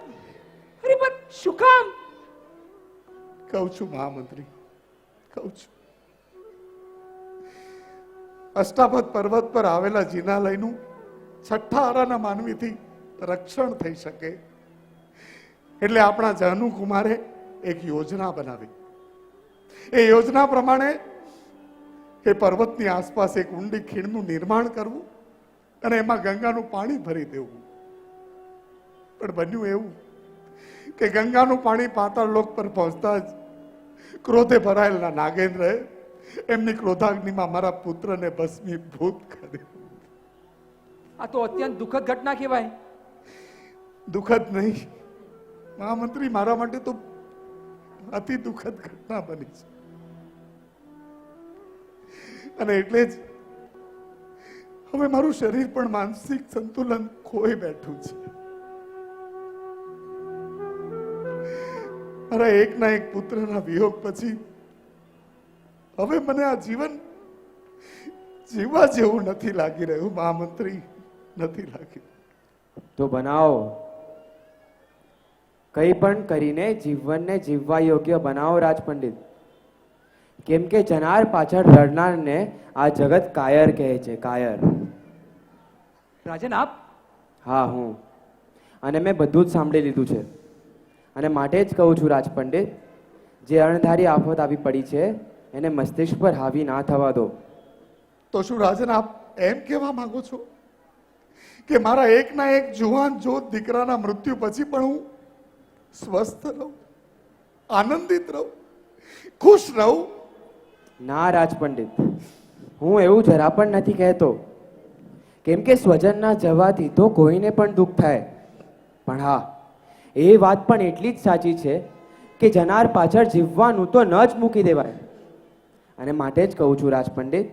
અરે પણ શું કામ? કહું છું મહામંત્રી, કહું છું. અષ્ટાપદ પર્વત પર આવેલા જિનાલયનું છઠ્ઠા આરાના માનવીથી રક્ષણ થઈ શકે એટલે આપણા જાનુ કુમારે એક યોજના બનાવી. એ યોજના પ્રમાણે એ પર્વતની આસપાસ એક ઊંડી ખીણનું નિર્માણ કરવું અને એમાં ગંગાનું પાણી ભરી દેવું. પણ બન્યું એવું કે ગંગાનું પાણી પાતાળ લોક પર પહોંચતા જ ક્રોધે ભરાયેલા નાગેન્દ્રએ એમની ક્રોધાગ્નિમાં મારા પુત્રને ભસ્મીભૂત કર્યો. આ તો અત્યંત દુઃખદ ઘટના કહેવાય. દુઃખદ નહીં મહામંત્રી, મારા માટે તો અતિ દુઃખદ ઘટના બની છે. અને એટલે જ હવે મારું શરીર પણ માનસિક સંતુલન ખોઈ બેઠું છે. મારા એકના એક પુત્રના વિયોગ પછી હવે મને આ જીવન જીવવા જેવું નથી લાગી રહ્યું મહામંત્રી, નથી લાગી. તો બનાવો, કંઈ પણ કરીને જીવનને જીવવા યોગ્ય બનાવો રાજ પંડિત. કેમ કે જનાર પાછળ રડનારને આ જગત કાયર કહે છે, કાયર. રાજન આપ? હા હું. અને મેં બધું જ સાંભળી લીધું છે. અને માટે જ કહું છું રાજ પંડિત, જે અણધારી આફત આવી પડી છે એને મસ્તિષ્ક પર હાવી ના થવા દો. તો શું રાજન આપ એમ કહેવા માંગો છો કે મારા એકના એક જુવાન જોત દીકરાના મૃત્યુ પછી પણ હું સ્વસ્થ રહું, આનંદિત રહું, ખુશ રહું? ના રાજ પંડિત, હું એવું જરા પણ નથી કહેતો. કેમ કે સ્વજનના જવાથી તો કોઈને પણ દુઃખ થાય. પણ હા, એ વાત પણ એટલી જ સાચી છે કે જનાર પાછળ જીવવાનું તો ન જ મૂકી દેવાય. અને માટે જ કહું છું રાજ પંડિત,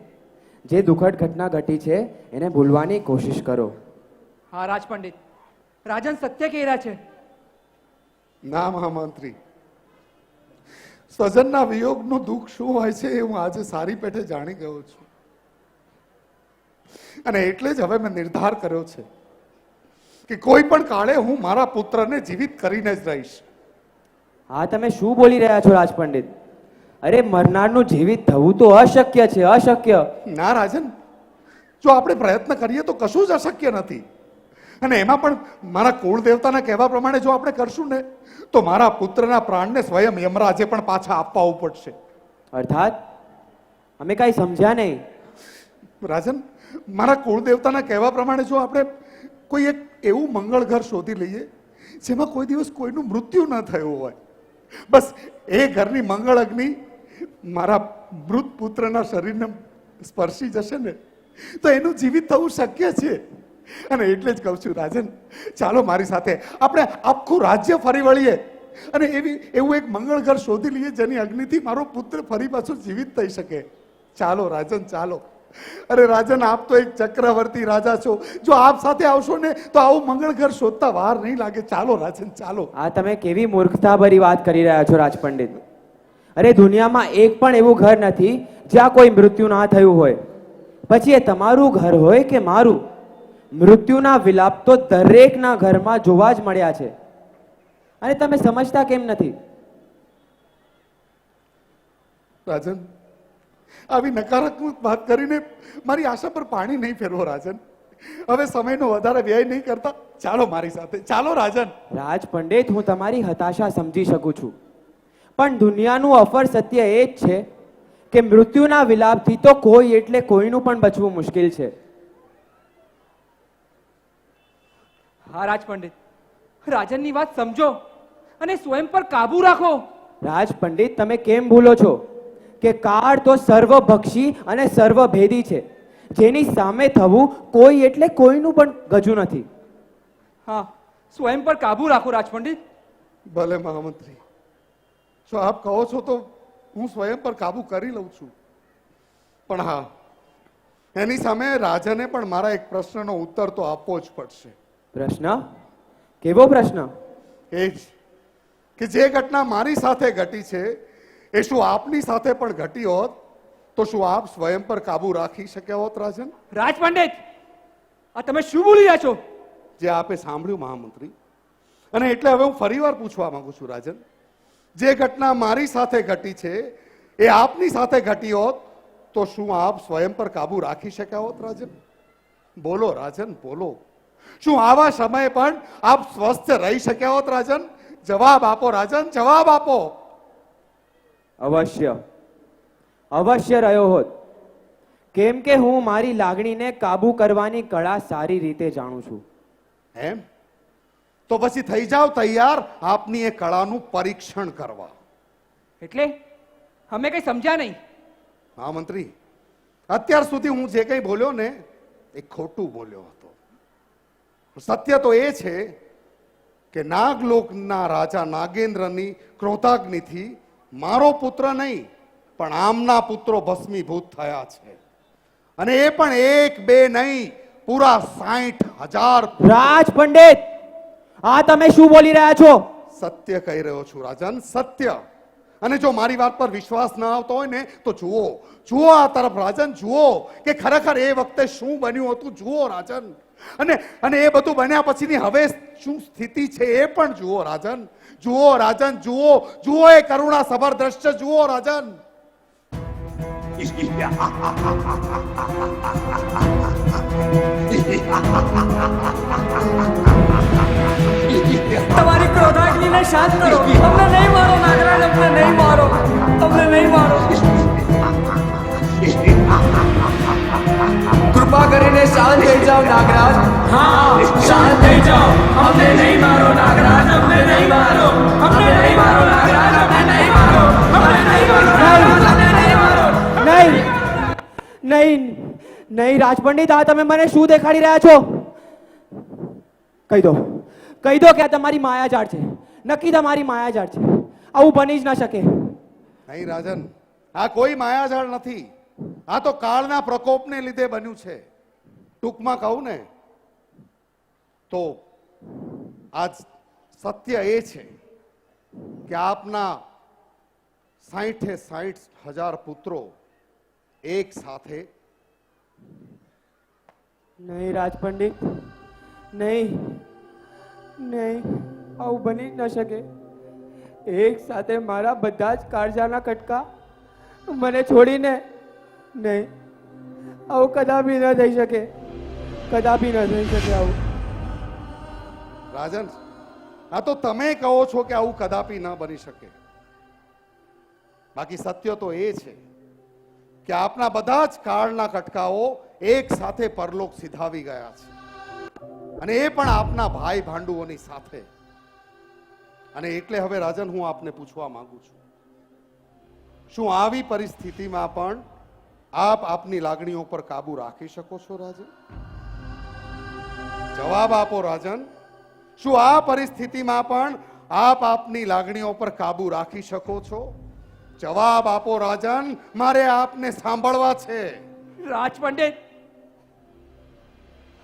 જે દુઃખદ ઘટના ઘટી છે એને ભૂલવાની કોશિશ કરો. હા રાજ પંડિત, રાજન સત્ય કહી રહ્યા છે. ના મહામંત્રી, સ્વજનના વિયોગનું દુઃખ શું હોય છે એ હું આજે સારી પેઠે જાણી ગયો છું. અને એટલે જ હવે મેં નિર્ધાર કર્યો છે કે કોઈ પણ કાળે હું મારા પુત્રને જીવિત કરીને જ રહીશ. હા તમે શું બોલી રહ્યા છો રાજ પંડિત? અરે મરનારનું જીવિત થવું તો અશક્ય છે, અશક્ય. ના રાજન, જો આપણે પ્રયત્ન કરીએ તો કશું જ અશક્ય નથી. અને એમાં પણ મારા કુળ દેવતાના કહેવા પ્રમાણે જો આપણે કરશું ને તો મારા પુત્રના પ્રાણને સ્વયં યમરાજે પણ પાછા આપવા પડશે. અર્થાત અમે કઈ સમજ્યા નહીં. રાજન, મારા કુળ દેવતાના કહેવા પ્રમાણે જો આપણે કોઈ એક એવું મંગળ ઘર શોધી લઈએ જેમાં કોઈ દિવસ કોઈનું મૃત્યુ ન થયું હોય, બસ એ ઘરની મંગળ અગ્નિ મારા મૃત પુત્રના શરીરને સ્પર્શી જશે ને તો એનું જીવિત થવું શક્ય છે. અને એટલે જ કહું છું રાજન, ચાલો મારી સાથે આપણે આખું રાજ્ય ફરી વળીએ અને એવું એક મંગળ ઘર શોધી લઈએ જેની અગ્નિથી મારો પુત્ર ફરી પાછો જીવિત થઈ શકે. ચાલો રાજન, ચાલો. અરે રાજન, આપ તો એક ચક્રવર્તી રાજા છો. જો આપ સાથે આવશો ને તો આવું મંગળ ઘર શોધતા વાર નહીં લાગે. ચાલો રાજન, ચાલો. આ તમે કેવી મૂર્ખતાભરી વાત કરી રહ્યા છો રાજ પંડિત. અરે દુનિયામાં એક પણ એવું ઘર નથી જ્યાં કોઈ મૃત્યુ ના થયું હોય. પછી એ તમારું ઘર હોય કે મારું, મૃત્યુના વિલાપ તો દરેકના ઘરમાં જોવા જ મળ્યા છે. અને તમે સમજતા કેમ નથી? રાજન, આવી નકારાત્મક વાત કરીને મારી આશા પર પાણી નહીં ફેરવો રાજન. હવે સમયનો વધારે વ્યય નહીં કરતા ચાલો મારી સાથે, ચાલો રાજન. રાજ પંડિત, હું તમારી હતાશા સમજી શકું છું, પણ દુનિયાનું અફર સત્ય એ જ છે કે મૃત્યુના વિલાપથી તો કોઈ એટલે કોઈનું પણ બચવું મુશ્કેલ છે. હા રાજ પંડિત, રાજનની વાત સમજો અને સ્વયં પર કાબુ રાખો. રાજ પંડિત, તમે કેમ ભૂલો છો કે કાળ તો સર્વભક્ષી અને સર્વભેદી છે, જેની સામે થવું કોઈ એટલે કોઈનું પણ ગજુ નથી. હા, સ્વયં પર કાબુ રાખો રાજ પંડિત. ભલે મહામંત્રી, જો આપ કહો છો તો હું સ્વયં પર કાબુ કરી લઉં છું. પણ હા, એની સામે રાજને પણ મારા એક પ્રશ્નનો ઉત્તર તો આપવો જ પડશે. પ્રશ્ન? કેવો પ્રશ્ન? એ જ કે જે ઘટના મારી સાથે ઘટી છે એ શું આપની સાથે પણ ઘટી હોત તો શું આપ સ્વયં પર કાબુ રાખી શક્યા હોત રાજન? રાજ પંડિત, આ તમે શું બોલી રહ્યા છો? જે આપે સાંભળ્યું મહામંત્રી, અને એટલે હવે હું ફરીવાર પૂછવા માંગુ છું રાજન, જે ઘટના મારી સાથે ઘટી છે એ આપની સાથે ઘટી હોત તો શું આપ સ્વયં પર કાબુ રાખી શક્યા હોત રાજન? બોલો રાજન, બોલો. શું આવા સમયે પણ આપ સ્વસ્થ રહી શક્યા હોત રાજન? જવાબ આપો રાજન, જવાબ આપો. અવશ્ય અવશ્ય રહ્યો હોત, કેમ કે હું મારી લાગણીને કાબુ કરવાની કળા સારી રીતે જાણું છું. એમ? તો પછી થઈ જાવ તૈયાર આપની એ કળાનું પરીક્ષણ કરવા. એટલે અમે કઈ સમજ્યા નહીં. હા મંત્રી, અત્યાર સુધી હું જે કંઈ બોલ્યો ને એ ખોટું બોલ્યો હતો. સત્ય તો એ છે કે નાગલોકના રાજા નાગેન્દ્રની ક્રોધાગ્નિથી મારો પુત્ર નહીં પણ આમના પુત્રો ભસ્મીભૂત થયા છે, અને એ પણ એક બે નહીં, પૂરા 60,000. રાજ પંડિત, આ તમે શું બોલી રહ્યા છો? સત્ય કહી રહ્યો છું રાજન, સત્ય. અને જો મારી વાત પર વિશ્વાસ ન આવતો હોય ને તો જુઓ, જુઓ આ તરફ રાજન, જુઓ કે ખરેખર એ વખતે શું બન્યું હતું. જુઓ રાજન, અને એ બધું બન્યા પછીની હવે શું સ્થિતિ છે એ પણ જુઓ રાજન. જુઓ રાજન, જુઓ, જુઓ એ કરુણા સભર દ્રશ્ય જુઓ રાજન. તમારી ક્રોધાગ્નિને શાંત કરો. અમને નહીં મારો નાગરાજ, અમને નહીં મારો, અમને નહીં મારો. કૃપા કરીને શાંત થઈ જાઓ નાગરાજ. હા, શાંત થઈ જાઓ. અમને નહીં મારો નાગરાજ, અમને નહીં મારો, અમને નહીં મારો નાગરાજ, અમને નહીં મારો, અમને નહીં મારો નાગરાજ, અમને નહીં મારો. નહીં નહીં નહીં રાજ પંડિત, આ તમે મને શું દેખાડી રહ્યા છો? કહી દો, કહી દો કે આ તમારી માયાજાળ છે. નક્કી તમારી માયાજાળ છે. આવું બની જ ના શકે. નહીં રાજન, આ કોઈ માયાજાળ નથી. આ તો કાળના પ્રકોપને લીધે બન્યું છે. ટૂંકમાં કહું ને તો આજ સત્ય એ છે કે આપના 60,000 પુત્રો એક સાથે. નહીં રાજ પંડિત, નહીં નહીં, આવું બની જ ન શકે. એક સાથે મારા બધા જ કાળજાના કટકા મને છોડીને, નહીં, આવું કદાપી ન થઈ શકે, કદાપી ન થઈ શકે આવું. રાજન, આ તો તમે કહો છો કે આવું કદાપી ન બની શકે. બાકી સત્ય તો એ છે કે આપના બધા જ કાળના કટકાઓ એક સાથે પરલોક સિધાવી ગયા છે, અને એ પણ આપના ભાઈ ભાંડુઓની સાથે. અને એટલે હવે રાજન, હું આપને પૂછવા માંગુ છું, શું આવી પરિસ્થિતિમાં પણ આપ આપની લાગણીઓ પર કાબુ રાખી શકો છો રાજન? જવાબ આપો રાજન. શું આ પરિસ્થિતિમાં પણ આપ આપની લાગણીઓ પર કાબુ રાખી શકો છો? જવાબ આપો રાજન, મારે આપને સાંભળવા છે. રાજ પંડિત,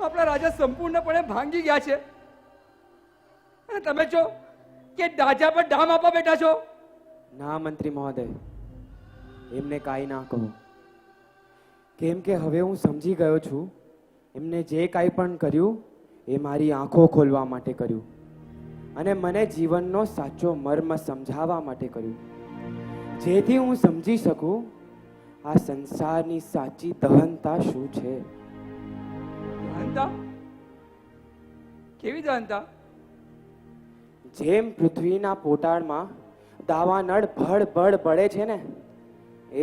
આપણા રાજા સંપૂર્ણપણે ભાંગી ગયા છે, અને તમે છો કે રાજા પર ડામ આપવા બેઠા છો. ના મંત્રી મહોદય, એમને કાંઈ ના કહો, કેમ કે હવે હું સમજી ગયો છું એમને જે કાંઈ પણ કર્યું એ મારી આંખો ખોલવા માટે કર્યું, અને મને જીવનનો સાચો મર્મ સમજાવવા માટે કર્યું, જેથી હું સમજી શકું આ સંસારની સાચી દહનતા શું છે. દહનતા? કેવી દહનતા? જેમ પૃથ્વીના પોટાળમાં દાવાનળ ભળ ભળ બળે છે ને,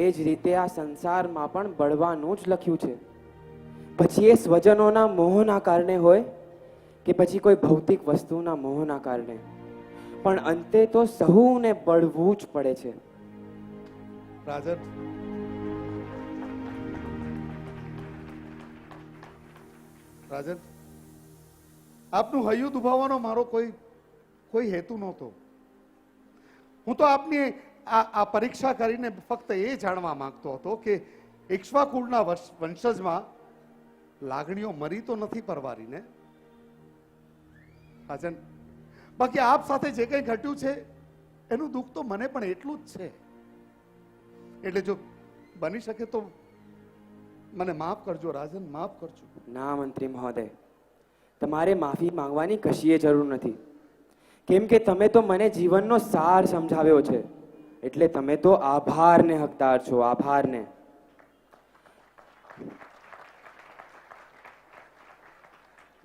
એ જ રીતે આ સંસારમાં પણ બળવાનું જ લખ્યું છે. પછી એ સ્વજનોના મોહના કારણે હોય કે પછી કોઈ ભૌતિક વસ્તુના મોહના કારણે, પણ અંતે તો સહુને બળવું જ પડે છે. રાજન, રાજન, આપનું હૈયું દુભાવવાનો મારો કોઈ હેતુ નહોતો. હું તો આપની આ પરીક્ષા કરીને ફક્ત એ જાણવા માંગતો હતો કે ઇક્ષ્વાકુળના વંશજમાં લાગણીઓ મરી તો નથી પરવારીને રાજન? બાકી આપ સાથે જે કંઈ ઘટ્યું છે એનું દુઃખ તો મને પણ એટલું જ છે. એટલે જો બની શકે તો મને માફ કરજો રાજન, માફ કરજો. ના મંત્રી મહોદય, તમારે માફી માંગવાની કશીય જરૂર નથી, કેમ કે તમે તો મને જીવનનો સાર સમજાવ્યો છે, એટલે તમે તો આભારને હકદાર છો, આભારને.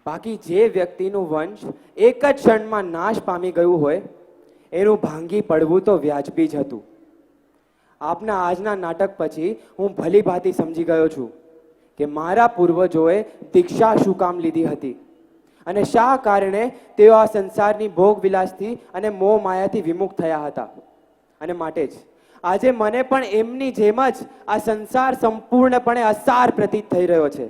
બાકી જે વ્યક્તિનું વંશ એક જ ક્ષણમાં નાશ પામી ગયું હોય એનું ભાંગી પડવું તો વ્યાજબી જ હતું. આપના આજના નાટક પછી હું ભલીભાંતિ સમજી ગયો છું કે મારા પૂર્વજોએ દીક્ષા શું કામ લીધી હતી અને શા કારણે તેઓ આ સંસારની ભોગ વિલાસથી અને મોહ માયાથી વિમુખ થયા હતા. અને માટે જ આજે મને પણ એમની જેમ જ આ સંસાર સંપૂર્ણપણે અસાર પ્રતીત થઈ રહ્યો છે.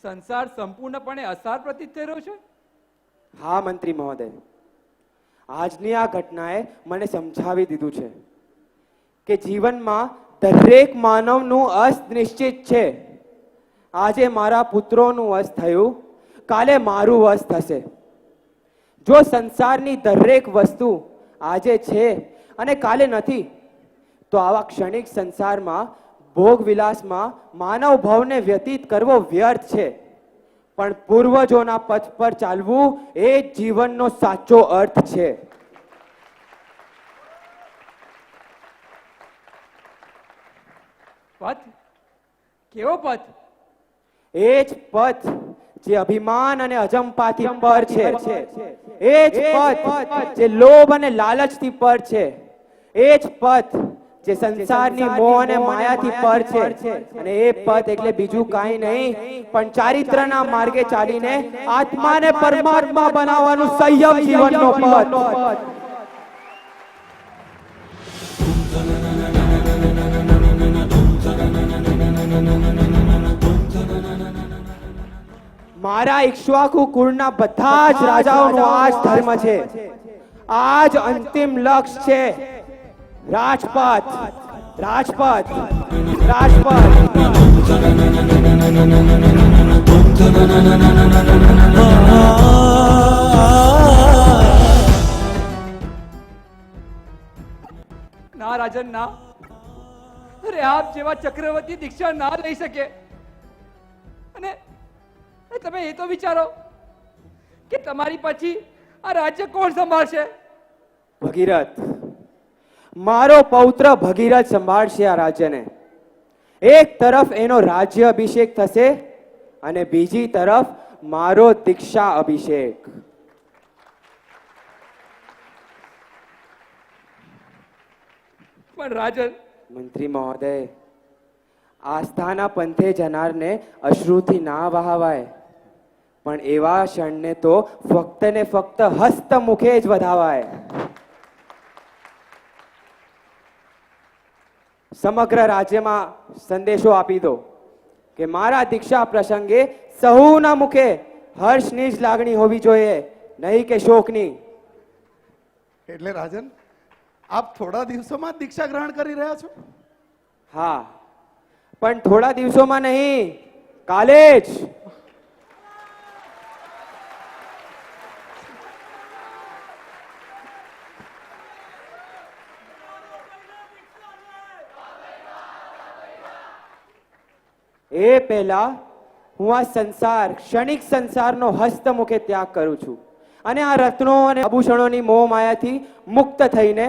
સંસાર સંપૂર્ણપણે અસાર પ્રતીત થઈ રહ્યો છે? હા મંત્રી મહોદય, આજની આ ઘટનાએ મને સમજાવી દીધું છે કે જીવનમાં દરેક માનવનું અસ્ત નિશ્ચિત છે. આજે મારા પુત્રોનું અસ્ત થયું, કાલે મારું અસ્ત થશે. જો સંસારની દરેક વસ્તુ આજે છે અને કાલે નથી, તો આવા ક્ષણિક સંસારમાં ભોગ વિલાસમાં માનવ ભાવને વ્યતીત કરવો વ્યર્થ છે. પણ પૂર્વજોના પથ પર ચાલવું એ જ જીવનનો સાચો અર્થ છે. પથ? કેવો પથ? એ જ પથ જે અભિમાન અને અજંપાથી પર છે. એ જ પથ જે લોભ અને લાલચથી પર છે. એ જ પથ જે સંસારની મોહ અને માયાથી પર છે. અને એ પથ એટલે બીજું કાંઈ નહીં પણ ચારિત્રના માર્ગે ચાલીને આત્માને પરમાત્મા બનાવવાનું સંયમ જીવનનો પથ. મારા ઇક્ષ્વાકુ કુળના બધા જ રાજાઓનો આ જ ધર્મ છે, આ જ અંતિમ લક્ષ્ય છે. રાજપથ, રાજપથ, રાજપથ. ના રાજન, ના. અરે આપ જેવા ચક્રવર્તી દીક્ષા ના લઈ શકે. અને તમે એ તો વિચારો કે તમારી પછી આ રાજ્ય કોણ સંભાળશે? ભગીરથ, મારો પૌત્ર ભગીરથ સંભાળશે આ રાજ્યને. એક તરફ એનો રાજ્ય અભિષેક થશે અને બીજી તરફ મારો દીક્ષા અભિષેક. પણ રાજન, મંત્રી મહોદય, આસ્થાના પંથે જનારને અશ્રુથી ના વહાવાય, પણ એવા ક્ષણને તો ફક્ત ને ફક્ત હસ્ત મુખે જ વધાવાય. સમગ્ર રાજ્યમાં સંદેશો આપી દો કે મારા દીક્ષા પ્રસંગે સહુના મુખે હર્ષની જ લાગણી હોવી જોઈએ, નહીં કે શોકની. એટલે રાજન, આપ થોડા દિવસોમાં જ દીક્ષા ગ્રહણ કરી રહ્યા છો? હા, પણ થોડા દિવસોમાં નહીં, કાલે જ. એ પહેલા હું આ સંસાર, ક્ષણિક સંસારનો હસ્તમુખે ત્યાગ કરું છું અને આ રત્નો અને આભૂષણોની મોહ માયાથી મુક્ત થઈને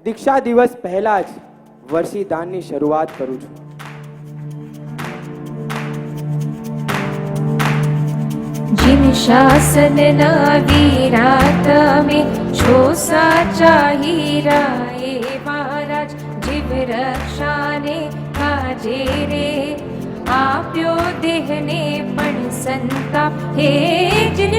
દીક્ષા દિવસ પહેલા જ વર્ષીદાનની શરૂઆત કરું છું. जिन शासन ना वीरा तमे છો સાચા હીરા એવા રાજ જીવ રક્ષાને કાજે રે આપ્યો દેહને પણ સંતાપ હે जिन